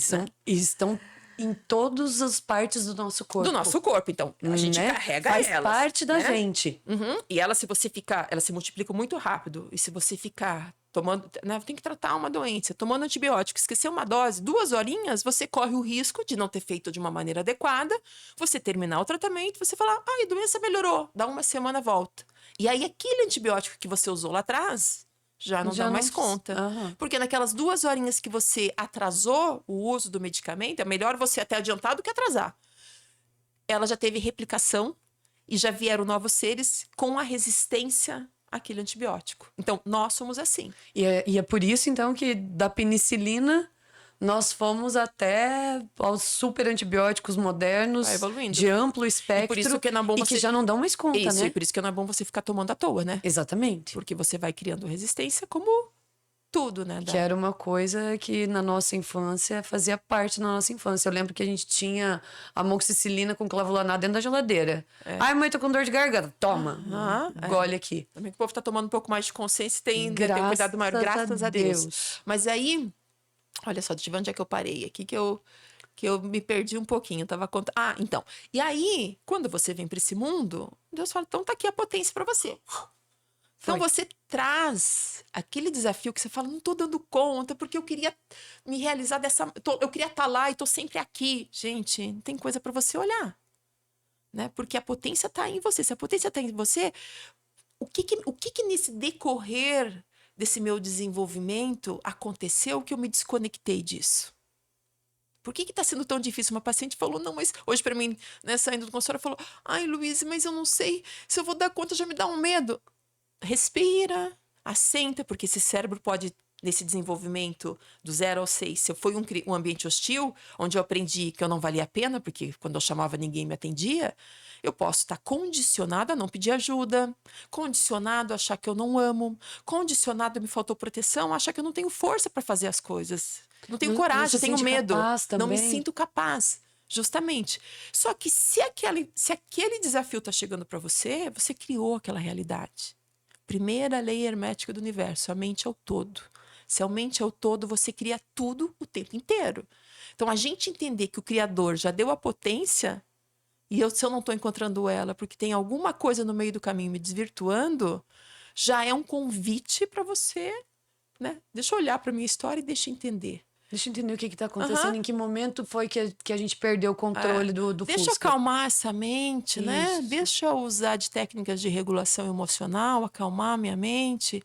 estão em todas as partes do nosso corpo. Do nosso corpo, então. A gente carrega elas. Faz parte da gente. E elas, se você ficar... Elas se multiplicam muito rápido. E se você ficar tomando... Né, tem que tratar uma doença. Tomando antibiótico, esquecer uma dose, 2 horinhas, você corre o risco de não ter feito de uma maneira adequada. Você terminar o tratamento, você falar, a doença melhorou. Dá 1 semana, volta. E aí, aquele antibiótico que você usou lá atrás... Já não dá mais conta. Porque naquelas 2 horinhas que você atrasou o uso do medicamento, é melhor você até adiantar do que atrasar. Ela já teve replicação e já vieram novos seres com a resistência àquele antibiótico. Então, nós somos assim. E é por isso, então, que da penicilina nós fomos até aos super antibióticos modernos, de amplo espectro, e por isso que não é bom que já não dão mais conta, isso, né? E por isso que não é bom você ficar tomando à toa, né? Exatamente. Porque você vai criando resistência como tudo, né? Que era uma coisa que na nossa infância fazia parte da nossa infância. Eu lembro que a gente tinha amoxicilina com clavulanato dentro da geladeira. Ai, mãe, tô com dor de garganta. Toma, gole aqui. Também que o povo tá tomando um pouco mais de consciência e tem cuidado maior. Graças a Deus. Mas aí... Olha só, deixa eu ver onde é que eu parei aqui, que eu me perdi um pouquinho, tava contando. Então. E aí, quando você vem para esse mundo, Deus fala, então tá aqui a potência para você. Então você traz aquele desafio que você fala, não tô dando conta, porque eu queria me realizar eu queria estar lá e tô sempre aqui. Gente, tem coisa para você olhar. Né? Porque a potência tá em você. Se a potência tá em você, o que nesse decorrer desse meu desenvolvimento aconteceu que eu me desconectei disso? Por que tá sendo tão difícil? Uma paciente falou, não, mas hoje para mim, né, saindo do consultório, falou, ai, Luísa, mas eu não sei se eu vou dar conta, já me dá um medo. Respira, assenta, porque esse cérebro pode nesse desenvolvimento do 0 ao 6, se eu fui um ambiente hostil, onde eu aprendi que eu não valia a pena, porque quando eu chamava ninguém me atendia, eu posso estar condicionado a não pedir ajuda, condicionado a achar que eu não amo, condicionado a me faltou proteção, a achar que eu não tenho força para fazer as coisas. Não tenho coragem, se eu tenho sente medo. capaz Não me também. sinto capaz. Justamente. Só que se aquele desafio está chegando para você, você criou aquela realidade. Primeira lei hermética do universo, a mente é o todo. Se a mente é o todo, você cria tudo o tempo inteiro. Então, a gente entender que o Criador já deu a potência, e se eu não estou encontrando ela porque tem alguma coisa no meio do caminho me desvirtuando, já é um convite para você, né? Deixa eu olhar para minha história e deixa eu entender. Deixa eu entender o que está acontecendo, Aham. em que momento foi que a gente perdeu o controle do Deixa eu Fusca. acalmar essa mente, né? Isso. Deixa eu usar de técnicas de regulação emocional, acalmar minha mente,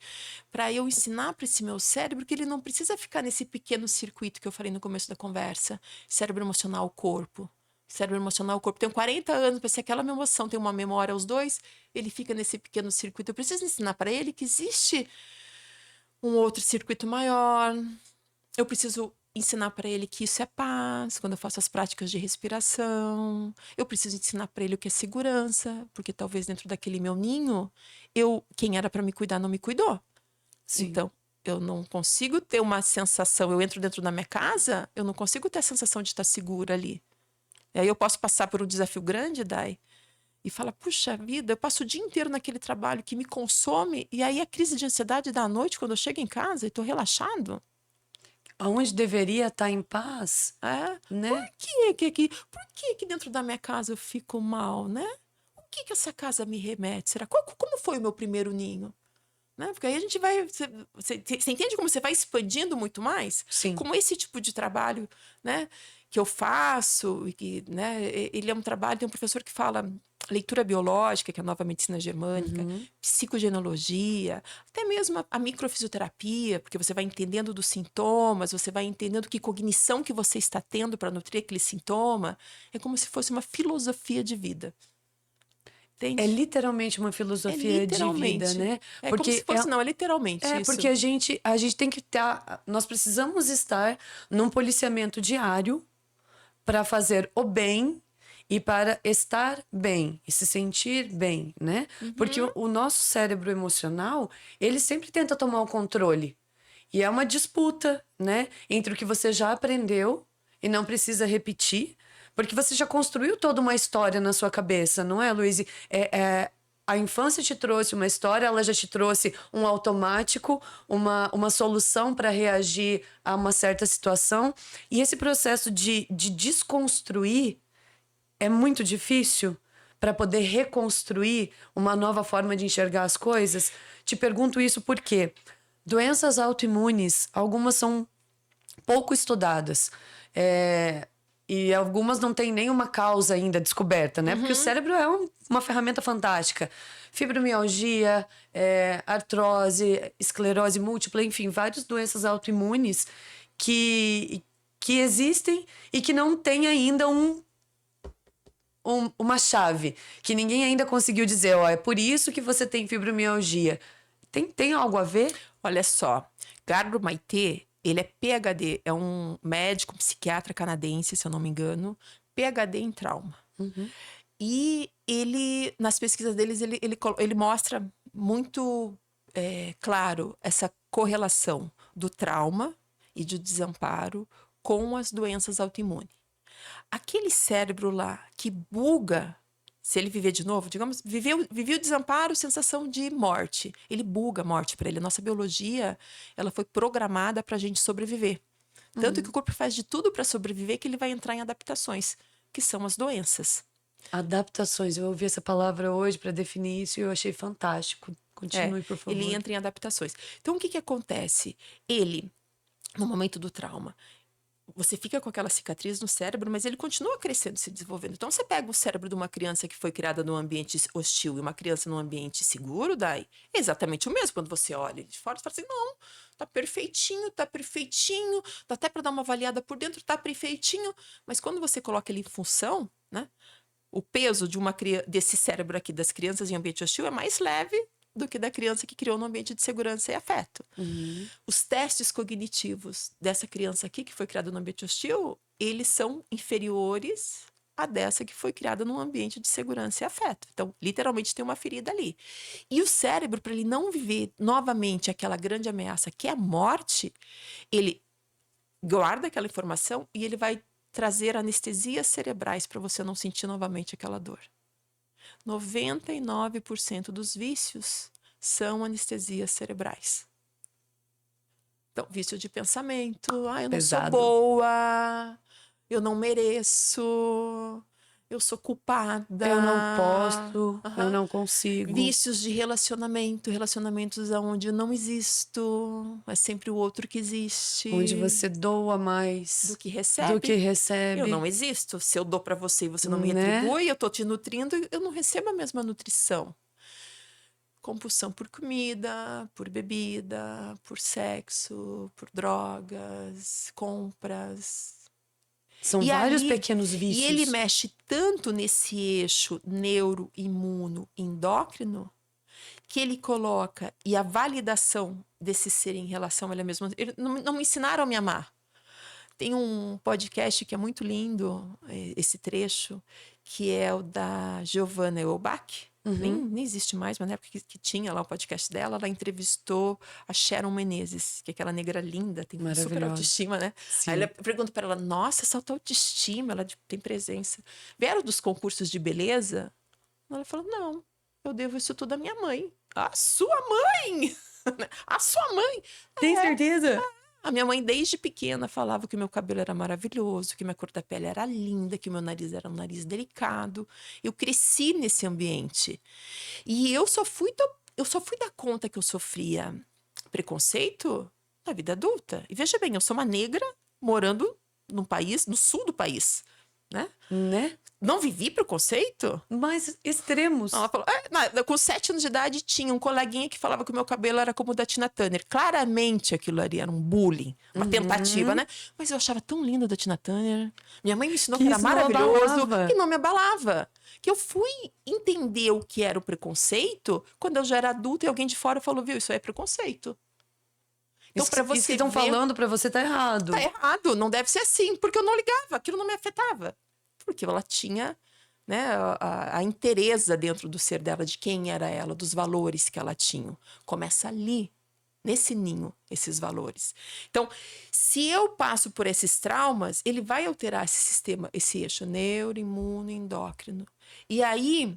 para eu ensinar para esse meu cérebro que ele não precisa ficar nesse pequeno circuito que eu falei no começo da conversa. Cérebro emocional, corpo. Cérebro emocional, corpo. Tenho 40 anos, para ser aquela minha emoção tem uma memória aos dois, ele fica nesse pequeno circuito. Eu preciso ensinar para ele que existe um outro circuito maior. Eu preciso ensinar para ele que isso é paz, quando eu faço as práticas de respiração. Eu preciso ensinar para ele o que é segurança, porque talvez dentro daquele meu ninho, quem era para me cuidar não me cuidou. Sim. Então, eu não consigo ter uma sensação, eu entro dentro da minha casa, eu não consigo ter a sensação de estar segura ali. E aí eu posso passar por um desafio grande, Dai, e falar, puxa vida, eu passo o dia inteiro naquele trabalho que me consome, e aí a crise de ansiedade da noite, quando eu chego em casa e estou relaxado. Aonde deveria estar em paz, É? né? Por que dentro da minha casa eu fico mal, né? O que essa casa me remete? Será? Como foi o meu primeiro ninho? Né? Porque aí a gente vai... Você entende como você vai expandindo muito mais? Sim. Como esse tipo de trabalho, né, que eu faço, e que, né, ele é um trabalho, tem um professor que fala leitura biológica, que é a nova medicina germânica, psicogenealogia, até mesmo a microfisioterapia, porque você vai entendendo dos sintomas, você vai entendendo que cognição que você está tendo para nutrir aquele sintoma. É como se fosse uma filosofia de vida. Entende? É literalmente uma filosofia de vida, né? É como se fosse, não, é literalmente isso. porque a gente tem que estar, nós precisamos estar num policiamento diário para fazer o bem e para estar bem e se sentir bem, né? Porque o nosso cérebro emocional, ele sempre tenta tomar o controle. E é uma disputa, né? Entre o que você já aprendeu e não precisa repetir, porque você já construiu toda uma história na sua cabeça, não é, Luiz? A infância te trouxe uma história, ela já te trouxe um automático, uma solução para reagir a uma certa situação. E esse processo de desconstruir é muito difícil para poder reconstruir uma nova forma de enxergar as coisas. Te pergunto isso porque doenças autoimunes, algumas são pouco estudadas. E algumas não têm nenhuma causa ainda descoberta, né? Porque o cérebro é uma ferramenta fantástica. Fibromialgia, artrose, esclerose múltipla, enfim, várias doenças autoimunes que existem e que não têm ainda uma chave. Que ninguém ainda conseguiu dizer, ó, é por isso que você tem fibromialgia. Tem algo a ver? Olha só, Gabor Maté, ele é PhD, é um médico, psiquiatra canadense, se eu não me engano, PhD em trauma. E ele, nas pesquisas deles, ele mostra muito claro essa correlação do trauma e do desamparo com as doenças autoimunes. Aquele cérebro lá que buga, se ele viver de novo, digamos, viveu o desamparo, sensação de morte. Ele buga a morte para ele. A nossa biologia, ela foi programada para a gente sobreviver. Tanto que o corpo faz de tudo para sobreviver que ele vai entrar em adaptações, que são as doenças. Adaptações. Eu ouvi essa palavra hoje para definir isso e eu achei fantástico. Continue, por favor. Ele entra em adaptações. Então, o que acontece? Ele, no momento do trauma, você fica com aquela cicatriz no cérebro, mas ele continua crescendo, se desenvolvendo. Então, você pega o cérebro de uma criança que foi criada num ambiente hostil e uma criança num ambiente seguro, daí é exatamente o mesmo. Quando você olha de fora, você fala assim, não, tá perfeitinho, dá até para dar uma avaliada por dentro, tá perfeitinho. Mas quando você coloca ele em função, né, o peso desse cérebro aqui das crianças em ambiente hostil é mais leve do que da criança que criou no ambiente de segurança e afeto. Os testes cognitivos dessa criança aqui, que foi criada no ambiente hostil, eles são inferiores a dessa que foi criada num ambiente de segurança e afeto. Então, literalmente, tem uma ferida ali. E o cérebro, para ele não viver novamente aquela grande ameaça que é a morte, ele guarda aquela informação e ele vai trazer anestesias cerebrais para você não sentir novamente aquela dor. 99% dos vícios são anestesias cerebrais. Então, vício de pensamento, eu não sou boa, eu não mereço, eu sou culpada. Eu não posso, eu não consigo. Vícios de relacionamentos onde eu não existo, é sempre o outro que existe. Onde você doa mais do que recebe. Eu não existo. Se eu dou para você e você não me retribui, eu tô te nutrindo, eu não recebo a mesma nutrição. Compulsão por comida, por bebida, por sexo, por drogas, compras. São vários pequenos vícios. E ele mexe tanto nesse eixo neuroimuno-endócrino que ele coloca, e a validação desse ser em relação a ele mesmo. Não me ensinaram a me amar. Tem um podcast que é muito lindo, esse trecho, que é o da Giovanna Elbach. Nem existe mais, mas na época que tinha lá o podcast dela, ela entrevistou a Sharon Menezes, que é aquela negra linda, tem super autoestima, né? Sim. Aí ela pergunta para ela, nossa, essa autoestima, ela tem presença. Vieram dos concursos de beleza? Ela falou, não, eu devo isso tudo à minha mãe. A sua mãe! A sua mãe! Tem certeza? A minha mãe, desde pequena, falava que o meu cabelo era maravilhoso, que minha cor da pele era linda, que o meu nariz era um nariz delicado. Eu cresci nesse ambiente. E eu só fui dar conta que eu sofria preconceito na vida adulta. E veja bem, eu sou uma negra morando num país, no sul do país, né? Não vivi preconceito? Mas extremos. Ela falou, com 7 anos de idade tinha um coleguinha que falava que o meu cabelo era como o da Tina Turner. Claramente aquilo ali era um bullying, uma tentativa, né? Mas eu achava tão linda da Tina Turner. Minha mãe me ensinou que era maravilhoso e não me abalava. Que eu fui entender o que era o preconceito quando eu já era adulta e alguém de fora falou, viu, isso aí é preconceito. Então, para você estão falando para você tá errado. Tá errado, não deve ser assim, porque eu não ligava, aquilo não me afetava. Porque ela tinha, né, a inteireza dentro do ser dela, de quem era ela, dos valores que ela tinha. Começa ali, nesse ninho, esses valores. Então, se eu passo por esses traumas, ele vai alterar esse sistema, esse eixo neuroimunoendócrino. E aí,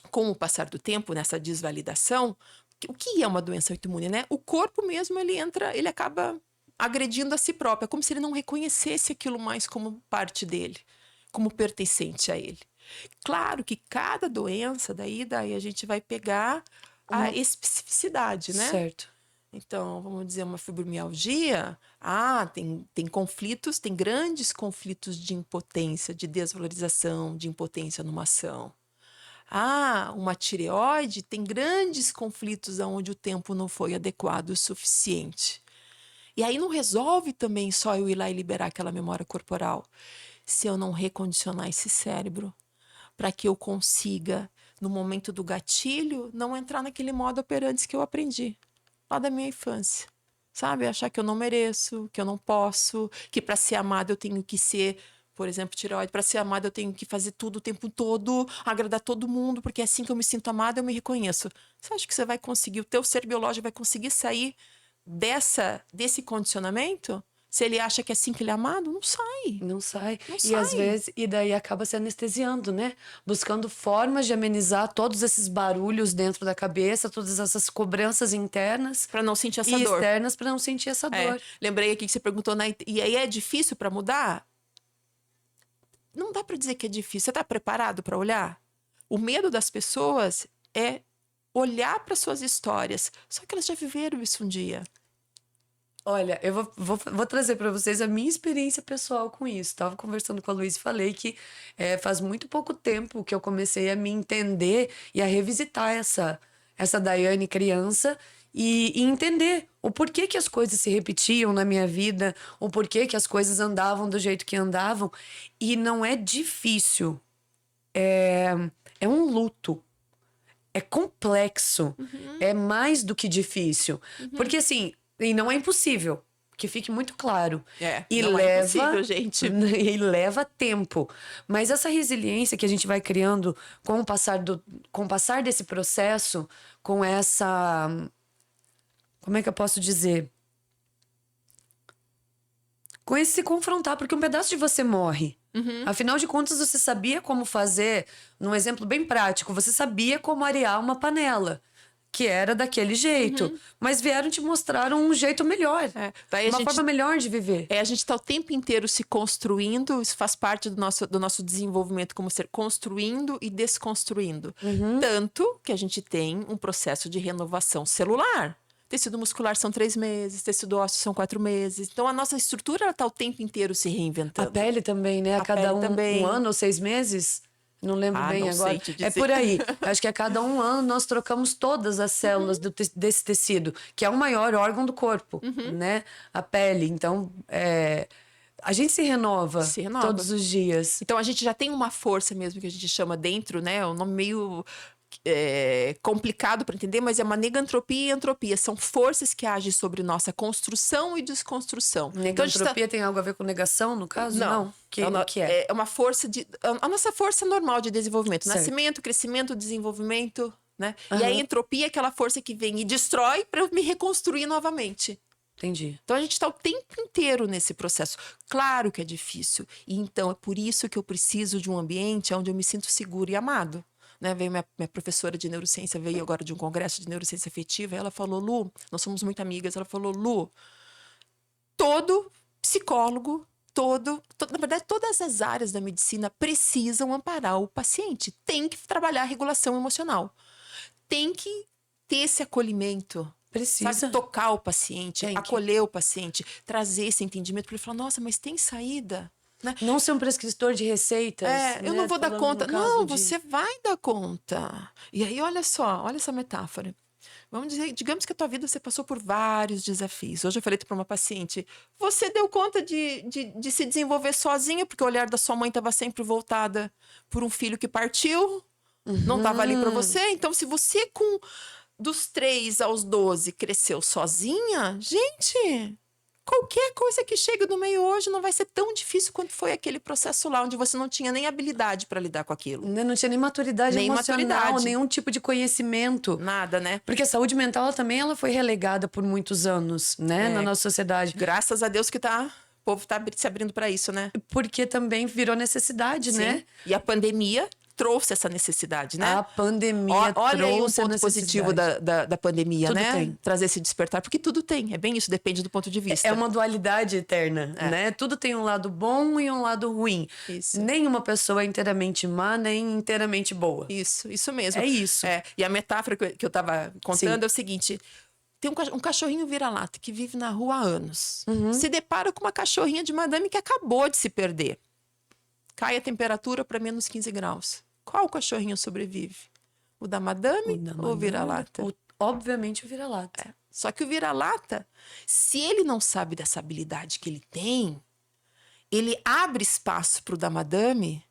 com o passar do tempo, nessa desvalidação, o que é uma doença autoimune, né? O corpo mesmo, ele acaba agredindo a si próprio. É como se ele não reconhecesse aquilo mais como parte dele, como pertencente a ele. Claro que cada doença, daí a gente vai pegar a especificidade, né? Certo. Então, vamos dizer, uma fibromialgia, tem conflitos, tem grandes conflitos de impotência, de desvalorização, de impotência numa ação. Uma tireoide tem grandes conflitos onde o tempo não foi adequado o suficiente. E aí não resolve também só eu ir lá e liberar aquela memória corporal, se eu não recondicionar esse cérebro, para que eu consiga, no momento do gatilho, não entrar naquele modo operandi que eu aprendi lá da minha infância. Sabe? Achar que eu não mereço, que eu não posso, que para ser amado eu tenho que ser, por exemplo, tireoide, para ser amada eu tenho que fazer tudo o tempo todo, agradar todo mundo, porque é assim que eu me sinto amada, eu me reconheço. Você acha que você vai conseguir, o teu ser biológico vai conseguir sair desse condicionamento? Se ele acha que é assim que ele é amado, não sai. Não sai. E às vezes, e daí acaba se anestesiando, né? Buscando formas de amenizar todos esses barulhos dentro da cabeça, todas essas cobranças internas. Para não sentir essa e dor. externas para não sentir essa dor. Lembrei aqui que você perguntou, e aí é difícil para mudar? Não dá para dizer que é difícil. Você está preparado para olhar? O medo das pessoas é olhar para suas histórias. Só que elas já viveram isso um dia. Olha, eu vou trazer para vocês a minha experiência pessoal com isso. Estava conversando com a Luísa e falei que faz muito pouco tempo que eu comecei a me entender e a revisitar essa Daiane criança e entender o porquê que as coisas se repetiam na minha vida, o porquê que as coisas andavam do jeito que andavam. E não é difícil. É um luto. é complexo, é mais do que difícil. Porque assim, e não é impossível, que fique muito claro. E não leva, é impossível, gente. E leva tempo. Mas essa resiliência que a gente vai criando com o passar desse processo, com essa... Como é que eu posso dizer? Com esse se confrontar, porque um pedaço de você morre. Afinal de contas, você sabia como fazer, num exemplo bem prático, você sabia como arear uma panela, que era daquele jeito. Mas vieram te mostrar um jeito melhor. Uma forma melhor de viver. A gente está o tempo inteiro se construindo, isso faz parte do nosso desenvolvimento como ser construindo e desconstruindo. Tanto que a gente tem um processo de renovação celular. Tecido muscular são 3 meses, tecido ósseo são 4 meses. Então, a nossa estrutura está o tempo inteiro se reinventando. A pele também, né? A cada um ano ou 6 meses? Não lembro bem não agora. sei te dizer. É por aí. Acho que a cada um ano nós trocamos todas as células desse tecido, que é o maior órgão do corpo, né? A pele. Então, a gente se renova todos os dias. Então, a gente já tem uma força mesmo que a gente chama dentro, né? Um nome meio... complicado para entender, mas é uma negantropia e entropia. São forças que agem sobre nossa construção e desconstrução. Negantropia tem algo a ver com negação, no caso? Não. Que é? É uma força de... A nossa força normal de desenvolvimento. Certo. Nascimento, crescimento, desenvolvimento, né? E a entropia é aquela força que vem e destrói para eu me reconstruir novamente. Entendi. Então, a gente está o tempo inteiro nesse processo. Claro que é difícil. E então, é por isso que eu preciso de um ambiente onde eu me sinto seguro e amado. Né, veio minha professora de neurociência, veio agora de um congresso de neurociência afetiva, e ela falou, Lu, nós somos muito amigas, ela falou, Lu, todo psicólogo, na verdade, todas as áreas da medicina precisam amparar o paciente, tem que trabalhar a regulação emocional, tem que ter esse acolhimento, Precisa. sabe, tocar o paciente, acolher o paciente, trazer esse entendimento para ele falar, nossa, mas tem saída. Né? Não ser um prescritor de receitas. Eu não vou dar conta. Não, você vai dar conta. E aí, olha essa metáfora. Vamos dizer, digamos que a tua vida você passou por vários desafios. Hoje eu falei para uma paciente, você deu conta de se desenvolver sozinha, porque o olhar da sua mãe estava sempre voltada por um filho que partiu, não estava ali para você. Então, se você dos 3 aos 12 cresceu sozinha, gente... Qualquer coisa que chega no meio hoje não vai ser tão difícil quanto foi aquele processo lá, onde você não tinha nem habilidade para lidar com aquilo. Não tinha nem maturidade emocional, nenhum tipo de conhecimento. Nada, né? Porque a saúde mental ela foi relegada por muitos anos, né? Na nossa sociedade. Graças a Deus que o povo tá se abrindo para isso, né? Porque também virou necessidade, Sim. né? E a pandemia trouxe essa necessidade, né? A pandemia olha aí um trouxe ponto positivo da pandemia, tudo né? Tem. Trazer esse despertar, porque tudo tem. É bem isso, depende do ponto de vista. É uma dualidade eterna, né? Tudo tem um lado bom e um lado ruim. Isso. Nenhuma pessoa é inteiramente má, nem inteiramente boa. Isso mesmo. É isso. E a metáfora que eu tava contando é o seguinte... Tem um cachorrinho vira-lata que vive na rua há anos. Se depara com uma cachorrinha de madame que acabou de se perder. Cai a temperatura para menos 15 graus. Qual cachorrinho sobrevive? O da madame ou o vira-lata? Obviamente o vira-lata. Só que o vira-lata, se ele não sabe dessa habilidade que ele tem, ele abre espaço para o da madame.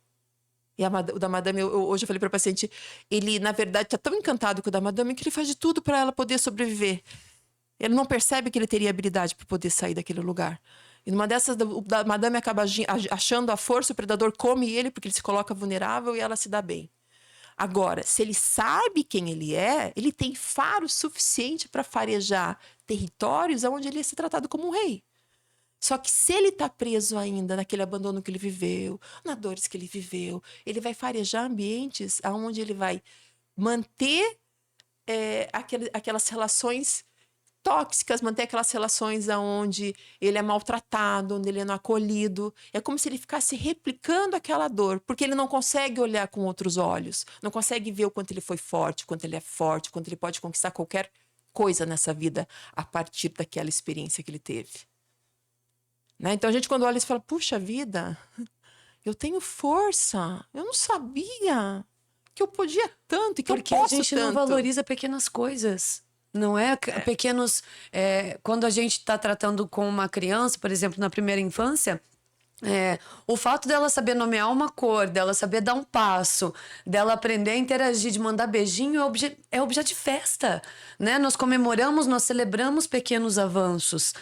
E o da madame, hoje eu falei para a paciente, ele, na verdade, está tão encantado com o da madame que ele faz de tudo para ela poder sobreviver. Ele não percebe que ele teria habilidade para poder sair daquele lugar. E numa dessas, o da madame acaba achando a força, o predador come ele porque ele se coloca vulnerável e ela se dá bem. Agora, se ele sabe quem ele é, ele tem faro suficiente para farejar territórios onde ele ia ser tratado como um rei. Só que se ele está preso ainda naquele abandono que ele viveu, nas dores que ele viveu, ele vai farejar ambientes onde ele vai manter aquelas relações tóxicas, manter aquelas relações onde ele é maltratado, onde ele é não acolhido. É como se ele ficasse replicando aquela dor, porque ele não consegue olhar com outros olhos, não consegue ver o quanto ele foi forte, o quanto ele é forte, o quanto ele pode conquistar qualquer coisa nessa vida a partir daquela experiência que ele teve. Né? Então a gente quando olha e fala, puxa vida, eu tenho força, eu não sabia que eu podia tanto e que porque eu posso a gente tanto. não valoriza pequenas coisas. Não é pequenos... quando a gente está tratando com uma criança, por exemplo, na primeira infância, O fato dela saber nomear uma cor, dela saber dar um passo, dela aprender a interagir, de mandar beijinho, é objeto de festa, né? Nós comemoramos, nós celebramos pequenos avanços.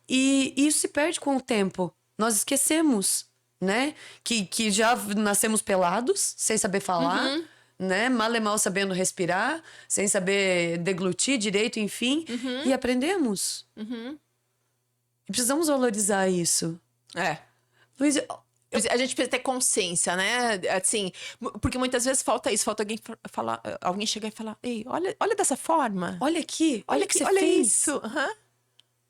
E isso se perde com o tempo. Nós esquecemos, né? Que já nascemos pelados, sem saber falar, né? Mal e mal sabendo respirar, sem saber deglutir direito, enfim. E aprendemos. E precisamos valorizar isso. Luiz, A gente precisa ter consciência, né? Assim, porque muitas vezes falta isso, falta alguém falar, alguém chegar e falar: ei, olha dessa forma. olha aqui, olha o que você olha fez. isso.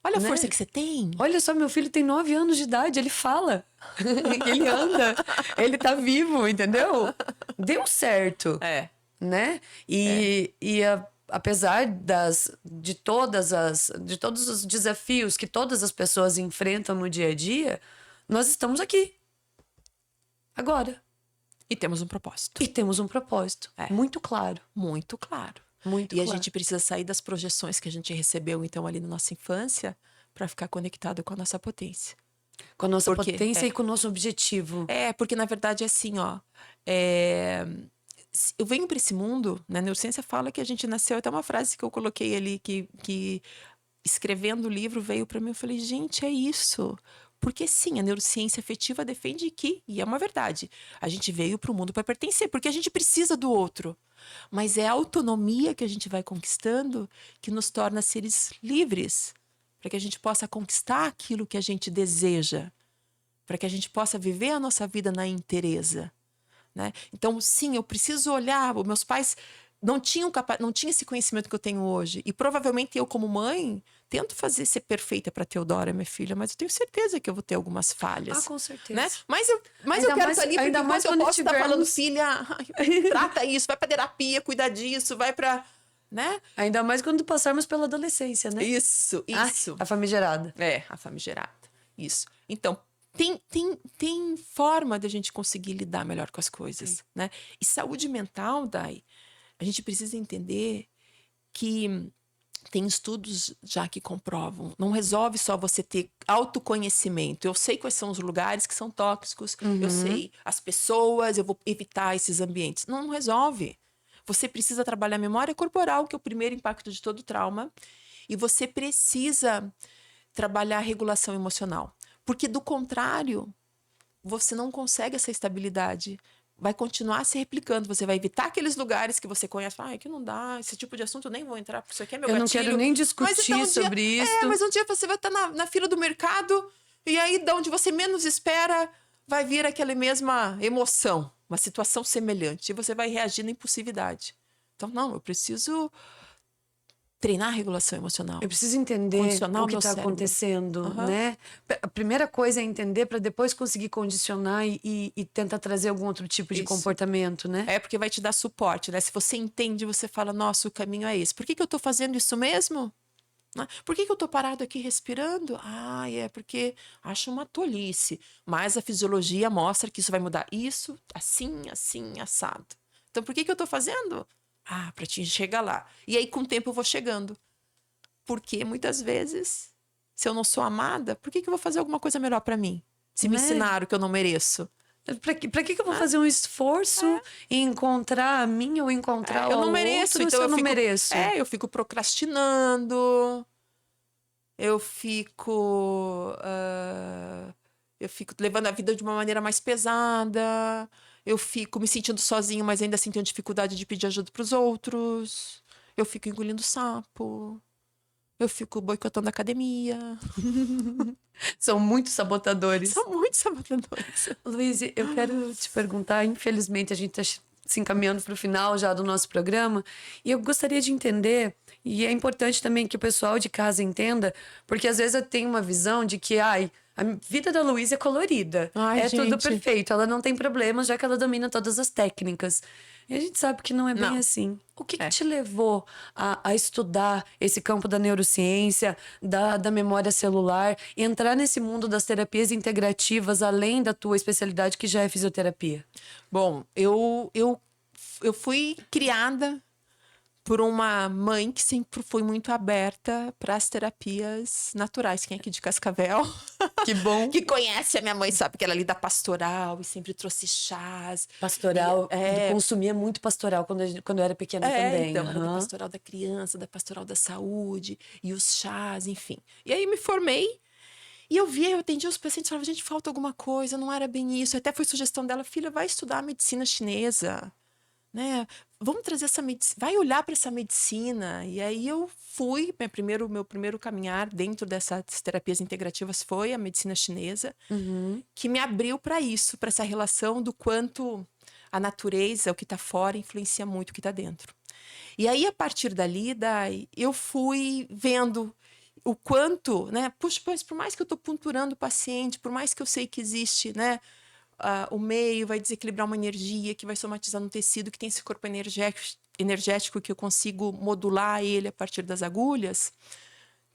Olha a Né? força que você tem. Olha só, meu filho tem 9 anos de idade, ele fala, ele anda, ele tá vivo, entendeu? Deu certo, né? Apesar de todos os desafios que todas as pessoas enfrentam no dia a dia, nós estamos aqui, agora. E temos um propósito. Muito claro. Muito claro. Muito e claro. A gente precisa sair das projeções que a gente recebeu, então, ali na nossa infância, para ficar conectado com a nossa potência. Com a nossa potência e com o nosso objetivo. Porque na verdade é assim, ó. Eu venho para esse mundo, né? A neurociência fala que a gente nasceu, até uma frase que eu coloquei ali, que escrevendo o livro veio para mim, eu falei, gente, é isso. Porque sim, a neurociência afetiva defende que, e é uma verdade, a gente veio para o mundo para pertencer, porque a gente precisa do outro. Mas é a autonomia que a gente vai conquistando que nos torna seres livres, para que a gente possa conquistar aquilo que a gente deseja, para que a gente possa viver a nossa vida na inteireza, né? Então, sim, eu preciso olhar. Meus pais não tinham esse conhecimento que eu tenho hoje. E provavelmente eu, como mãe, tento ser perfeita para Teodora, minha filha, mas eu tenho certeza que eu vou ter algumas falhas. Com certeza. Né? Mas eu quero estar ali, porque ainda mais eu posso estar falando, tivermos... filha, trata isso, vai para terapia, cuida disso, vai para... Né? Ainda mais quando passarmos pela adolescência, né? Isso. A famigerada. A famigerada. Isso. Então, tem forma de a gente conseguir lidar melhor com as coisas, né? E saúde mental, Dai, a gente precisa entender que tem estudos já que comprovam. Não resolve só você ter autoconhecimento. Eu sei quais são os lugares que são tóxicos, eu sei as pessoas, eu vou evitar esses ambientes. Não resolve. Você precisa trabalhar a memória corporal, que é o primeiro impacto de todo trauma, e você precisa trabalhar a regulação emocional. Porque, do contrário, você não consegue essa estabilidade. Vai continuar se replicando. Você vai evitar aqueles lugares que você conhece. Que não dá, esse tipo de assunto eu nem vou entrar, porque isso aqui é meu gatilho. Eu não quero nem discutir sobre isso. Mas um dia você vai estar na fila do mercado e aí, de onde você menos espera, vai vir aquela mesma emoção, uma situação semelhante. E você vai reagir na impulsividade. Então, não, eu preciso treinar a regulação emocional. Eu preciso entender o que está acontecendo, né? A primeira coisa é entender para depois conseguir condicionar e tentar trazer algum outro tipo de comportamento, né? Porque vai te dar suporte, né? Se você entende, você fala, nossa, o caminho é esse. Por que eu tô fazendo isso mesmo? Por que eu tô parado aqui respirando? É porque acho uma tolice. Mas a fisiologia mostra que isso vai mudar. Isso, assim, assado. Então, por que eu tô fazendo? Para te chegar lá. E aí, com o tempo, eu vou chegando. Porque, muitas vezes, se eu não sou amada, por que eu vou fazer alguma coisa melhor para mim? Se me ensinaram que eu não mereço. Pra que eu vou fazer um esforço em encontrar a mim ou encontrar eu não mereço, outro, então eu não mereço? Eu fico procrastinando. Eu fico levando a vida de uma maneira mais pesada. Eu fico me sentindo sozinho, mas ainda assim tenho dificuldade de pedir ajuda para os outros. Eu fico engolindo sapo. Eu fico boicotando a academia. São muito sabotadores. Luiz, eu quero te perguntar, infelizmente a gente está se encaminhando para o final já do nosso programa, e eu gostaria de entender, e é importante também que o pessoal de casa entenda, porque às vezes eu tenho uma visão de que, a vida da Luísa é colorida. Gente. Tudo perfeito. Ela não tem problemas, já que ela domina todas as técnicas. E a gente sabe que não é bem assim. O que te levou a estudar esse campo da neurociência, da memória celular, e entrar nesse mundo das terapias integrativas, além da tua especialidade, que já é fisioterapia? Bom, eu fui criada por uma mãe que sempre foi muito aberta para as terapias naturais. Quem é aqui de Cascavel, Que bom. que conhece a minha mãe, sabe que ela lida pastoral e sempre trouxe chás. Pastoral. É. Eu consumia muito pastoral quando eu era pequena também. Então, era da aham. pastoral da criança, da pastoral da saúde, e os chás, enfim. E aí me formei, e eu atendia os pacientes, falava, gente, falta alguma coisa, não era bem isso. Até foi sugestão dela, filha, vai estudar medicina chinesa, né? Vamos trazer essa medicina, vai olhar para essa medicina. E aí eu fui, meu primeiro caminhar dentro dessas terapias integrativas foi a medicina chinesa, Uhum. que me abriu para isso, para essa relação do quanto a natureza, o que está fora, influencia muito o que está dentro. E aí, a partir dali, eu fui vendo o quanto, né? Puxa, pois, por mais que eu estou punturando o paciente, por mais que eu sei que existe, né? O meio vai desequilibrar uma energia que vai somatizar no tecido, que tem esse corpo energético que eu consigo modular ele a partir das agulhas,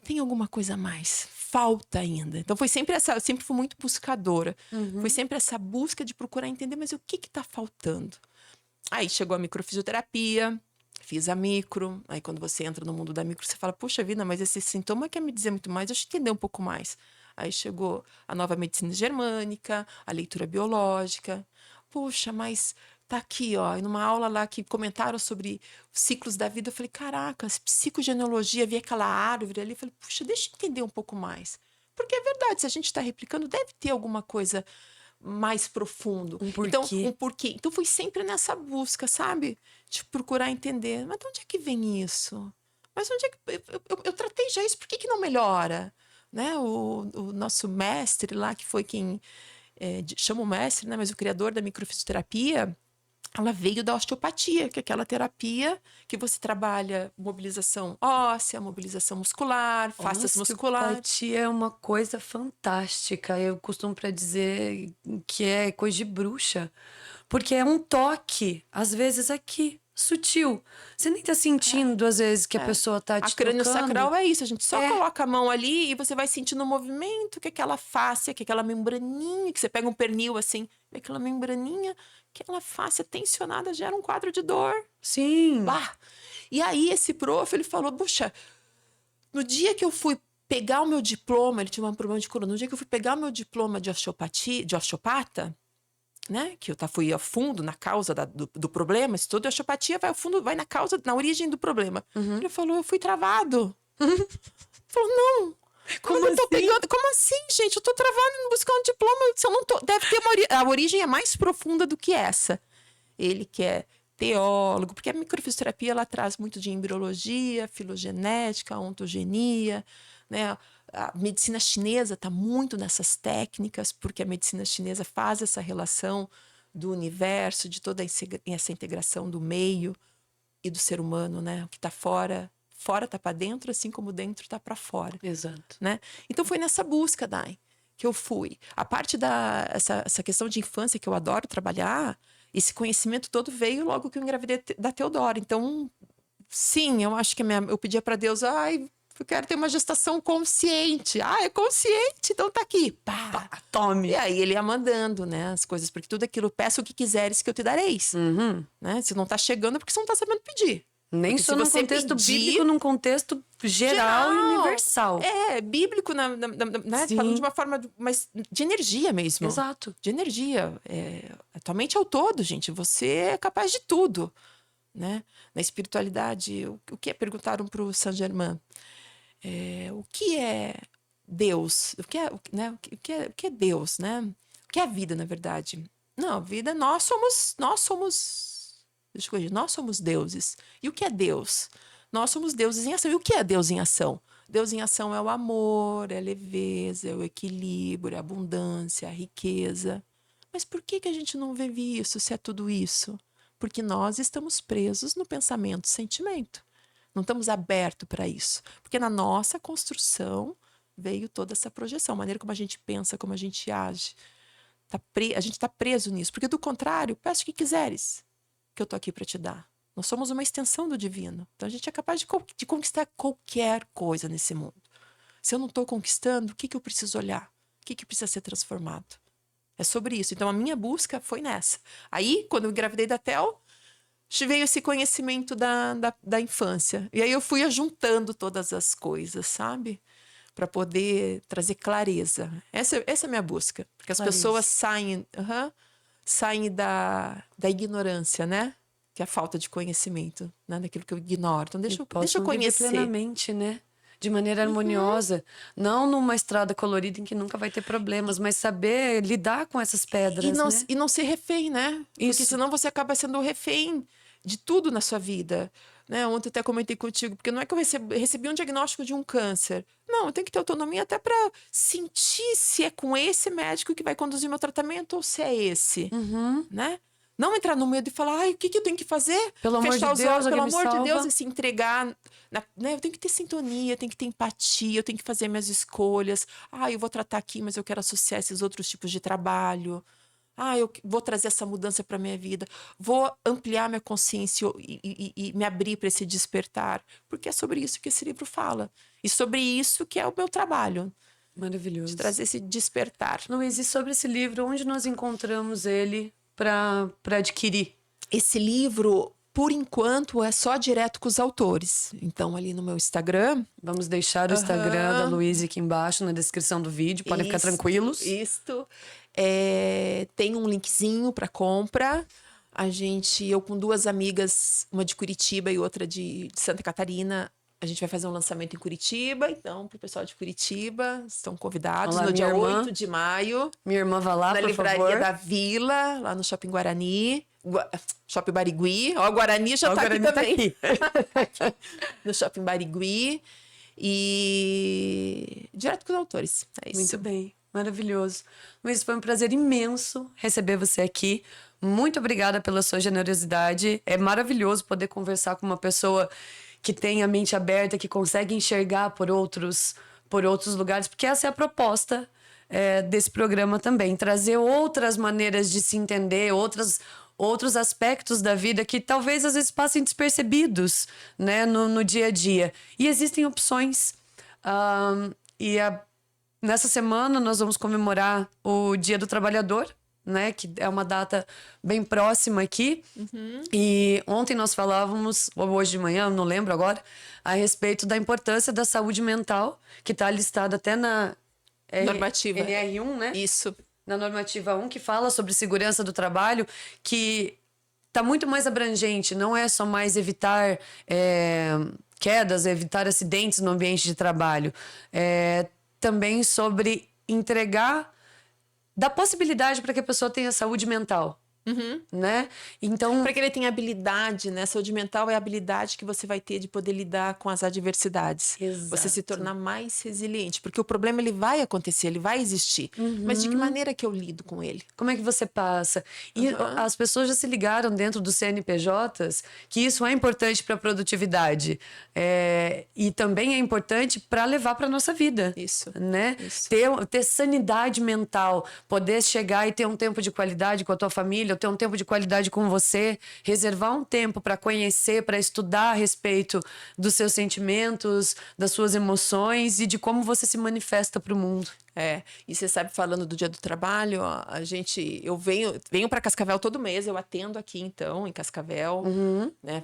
tem alguma coisa a mais. Falta ainda. Então foi sempre essa, eu sempre fui muito buscadora. Foi sempre essa busca de procurar entender, mas o que está faltando? Aí chegou a microfisioterapia, fiz a micro. Aí quando você entra no mundo da micro, você fala, puxa vida, mas esse sintoma quer me dizer muito mais, deixa eu entender um pouco mais. Aí chegou a nova medicina germânica, a leitura biológica. Puxa, mas tá aqui, ó, e numa aula lá que comentaram sobre os ciclos da vida, eu falei, caracas, psicogenealogia, vi aquela árvore ali, eu falei, puxa, deixa eu entender um pouco mais. Porque é verdade, se a gente está replicando, deve ter alguma coisa mais profundo. Um Então, porquê. um porquê. Então, fui sempre nessa busca, sabe? De procurar entender. Mas de onde é que vem isso? Mas onde é que... Eu tratei já isso, por que não melhora? Né? O nosso mestre lá, que foi quem... chama o mestre, né? Mas o criador da microfisioterapia, ela veio da osteopatia, que é aquela terapia que você trabalha mobilização óssea, mobilização muscular, fascias musculares. Osteopatia é uma coisa fantástica. Eu costumo para dizer que é coisa de bruxa, porque é um toque, às vezes aqui, sutil. Você nem tá sentindo, às vezes, que a pessoa tá A te tocando. crânio-sacral é isso, a gente só coloca a mão ali e você vai sentindo o movimento, que é aquela fáscia, que é aquela membraninha, que você pega um pernil assim, aquela membraninha, aquela fáscia tensionada gera um quadro de dor. Sim. Bah! E aí esse prof, ele falou, puxa, no dia que eu fui pegar o meu diploma, ele tinha um problema de coluna, no dia que eu fui pegar o meu diploma de osteopata, né, que eu fui a fundo na causa do problema, se toda osteopatia vai a fundo, vai na causa, na origem do problema. Ele falou, eu fui travado. Falou, não. Como eu tô assim? pegando? Como assim, gente? Eu tô travando em buscar um diploma. Se eu não tô, deve ter a origem é mais profunda do que essa. Ele que é teólogo, porque a microfisioterapia ela traz muito de embriologia, filogenética, ontogenia, né? A medicina chinesa está muito nessas técnicas, porque a medicina chinesa faz essa relação do universo, de toda essa integração do meio e do ser humano, né? O que está fora está para dentro, assim como dentro está para fora. Exato. Né? Então foi nessa busca, Dai, que eu fui. A parte essa questão de infância que eu adoro trabalhar, esse conhecimento todo veio logo que eu engravidei da Teodora. Então, sim, eu acho que eu pedia para Deus, ai, eu quero ter uma gestação consciente. Ah, é consciente, então tá aqui. Pá. Tome. E aí ele ia mandando, né, as coisas, porque tudo aquilo, peça o que quiseres que eu te dareis. Né? Se não tá chegando, é porque você não tá sabendo pedir. Nem Porque só se num você contexto pedir- bíblico, num contexto geral e universal. É, bíblico, né? Sim. Falando de uma forma mas de energia mesmo. Exato. De energia. Atualmente é o todo, gente. Você é capaz de tudo. Né? Na espiritualidade, o que é? Perguntaram para o Saint-Germain. O que é Deus? O que é Deus, né? O que é a vida, na verdade? Não, a vida, nós somos, deixa eu corrigir, nós somos deuses. E o que é Deus? Nós somos deuses em ação. E o que é Deus em ação? Deus em ação é o amor, é a leveza, é o equilíbrio, é a abundância, a riqueza. Mas por que a gente não vive isso se é tudo isso? Porque nós estamos presos no pensamento e sentimento. Não estamos abertos para isso. Porque na nossa construção veio toda essa projeção, a maneira como a gente pensa, como a gente age. A gente está preso nisso. Porque do contrário, peço o que quiseres, que eu estou aqui para te dar. Nós somos uma extensão do divino. Então a gente é capaz de conquistar qualquer coisa nesse mundo. Se eu não estou conquistando, o que eu preciso olhar? O que precisa ser transformado? É sobre isso. Então a minha busca foi nessa. Aí, quando eu engravidei da Tel, veio esse conhecimento da infância. E aí eu fui ajuntando todas as coisas, sabe? Para poder trazer clareza. Essa é a minha busca. Porque as pessoas saem da ignorância, né? Que é a falta de conhecimento, né? Daquilo que eu ignoro. Então, deixa eu conhecer. Plenamente, né? De maneira harmoniosa. Não numa estrada colorida em que nunca vai ter problemas, mas saber lidar com essas pedras, né? E não ser refém, né? Porque Isso. senão você acaba sendo refém de tudo na sua vida. Né? Ontem eu até comentei contigo, porque não é que eu recebi um diagnóstico de um câncer. Não, eu tenho que ter autonomia até para sentir se é com esse médico que vai conduzir meu tratamento ou se é esse, né? Não entrar no medo e falar, ai, o que eu tenho que fazer? Pelo amor de Deus, pelo amor de Deus, salva. e se entregar. Né? Eu tenho que ter sintonia, eu tenho que ter empatia, eu tenho que fazer minhas escolhas. Ah, eu vou tratar aqui, mas eu quero associar esses outros tipos de trabalho. Ah, eu vou trazer essa mudança para minha vida. Vou ampliar minha consciência e me abrir para esse despertar. Porque é sobre isso que esse livro fala. E sobre isso que é o meu trabalho. Maravilhoso. De trazer esse despertar. Luiz, e sobre esse livro, onde nós encontramos ele para adquirir? Esse livro, por enquanto, é só direto com os autores. Então, ali no meu Instagram... Vamos deixar o Instagram da Luiz aqui embaixo, na descrição do vídeo. Podem ficar tranquilos. Isso. Tem um linkzinho para compra. Eu com 2 amigas, uma de Curitiba e outra de Santa Catarina, a gente vai fazer um lançamento em Curitiba. Então, pro pessoal de Curitiba, estão convidados. Olá, no dia minha irmã. 8 de maio. Minha irmã vai lá, na por Livraria favor. da Vila, lá no Shopping Guarani. Shopping Barigui. Ó, o Guarani já tá aqui também. No Shopping Barigui. E direto com os autores. É isso. Muito bem. Maravilhoso. Luiz, foi um prazer imenso receber você aqui. Muito obrigada pela sua generosidade. É maravilhoso poder conversar com uma pessoa que tem a mente aberta, que consegue enxergar por outros lugares, porque essa é a proposta desse programa também. Trazer outras maneiras de se entender, outros aspectos da vida que talvez às vezes passem despercebidos, né, no dia a dia. E existem opções. Nessa semana nós vamos comemorar o Dia do Trabalhador, né? Que é uma data bem próxima aqui. E ontem nós falávamos, ou hoje de manhã, não lembro agora, a respeito da importância da saúde mental, que está listada até na normativa NR1, né? Isso. Na normativa 1, que fala sobre segurança do trabalho, que está muito mais abrangente, não é só mais evitar quedas, evitar acidentes no ambiente de trabalho. Também sobre entregar, dar possibilidade para que a pessoa tenha saúde mental, né? Então, para que ele tenha habilidade, né? Saúde mental é a habilidade que você vai ter de poder lidar com as adversidades. Exato. Você se tornar mais resiliente, porque o problema ele vai acontecer, ele vai existir. Mas de que maneira que eu lido com ele? como é que você passa? E as pessoas já se ligaram dentro dos CNPJs que isso é importante para a produtividade. E também é importante para levar para nossa vida. Isso. Né? Isso. Ter sanidade mental, poder chegar e ter um tempo de qualidade com a tua família, ou ter um tempo de qualidade com você, reservar um tempo para conhecer, para estudar a respeito dos seus sentimentos, das suas emoções e de como você se manifesta para o mundo. E você sabe, falando do Dia do Trabalho, eu venho para Cascavel todo mês, eu atendo aqui então, em Cascavel, né?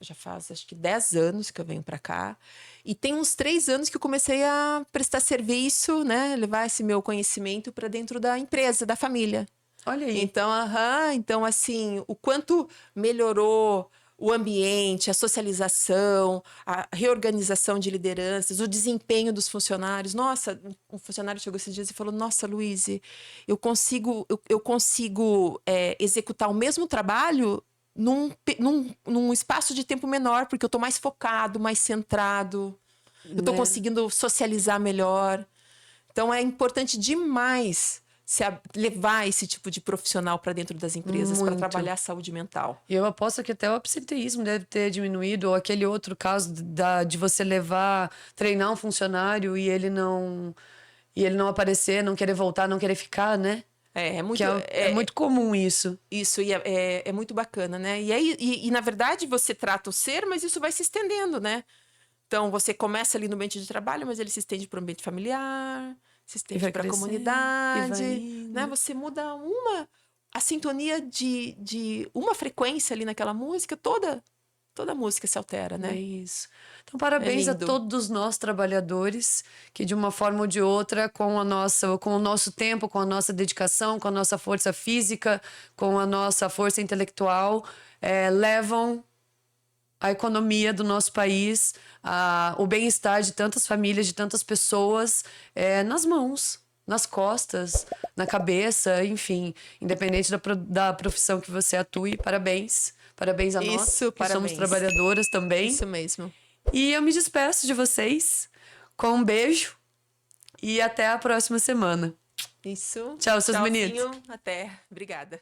Já faz acho que 10 anos que eu venho para cá. E tem uns 3 anos que eu comecei a prestar serviço, né? Levar esse meu conhecimento para dentro da empresa, da família. Olha aí. Então, assim, o quanto melhorou o ambiente, a socialização, a reorganização de lideranças, o desempenho dos funcionários. Nossa, um funcionário chegou esses dias e falou: nossa, Luiz, eu consigo executar o mesmo trabalho num espaço de tempo menor, porque eu estou mais focado, mais centrado, eu estou conseguindo socializar melhor. Então, é importante demais levar esse tipo de profissional para dentro das empresas para trabalhar a saúde mental. E eu aposto que até o absenteísmo deve ter diminuído, ou aquele outro caso de você treinar um funcionário e ele não aparecer, não querer voltar, não querer ficar, né? É muito comum isso. Isso, e é muito bacana, né? E na verdade, você trata o ser, mas isso vai se estendendo, né? Então, você começa ali no ambiente de trabalho, mas ele se estende para o ambiente familiar, se estende para a comunidade, né? Você muda a sintonia de uma frequência ali naquela música, toda a música se altera, né? É isso. Então, parabéns a todos nós trabalhadores que, de uma forma ou de outra, com o nosso tempo, com a nossa dedicação, com a nossa força física, com a nossa força intelectual, levam a economia do nosso país, o bem-estar de tantas famílias, de tantas pessoas, nas mãos, nas costas, na cabeça, enfim, independente da profissão que você atue. Parabéns. Parabéns a nós, que somos trabalhadoras também. Isso mesmo. E eu me despeço de vocês com um beijo e até a próxima semana. Isso. Tchau, seus meninos. Até. Obrigada.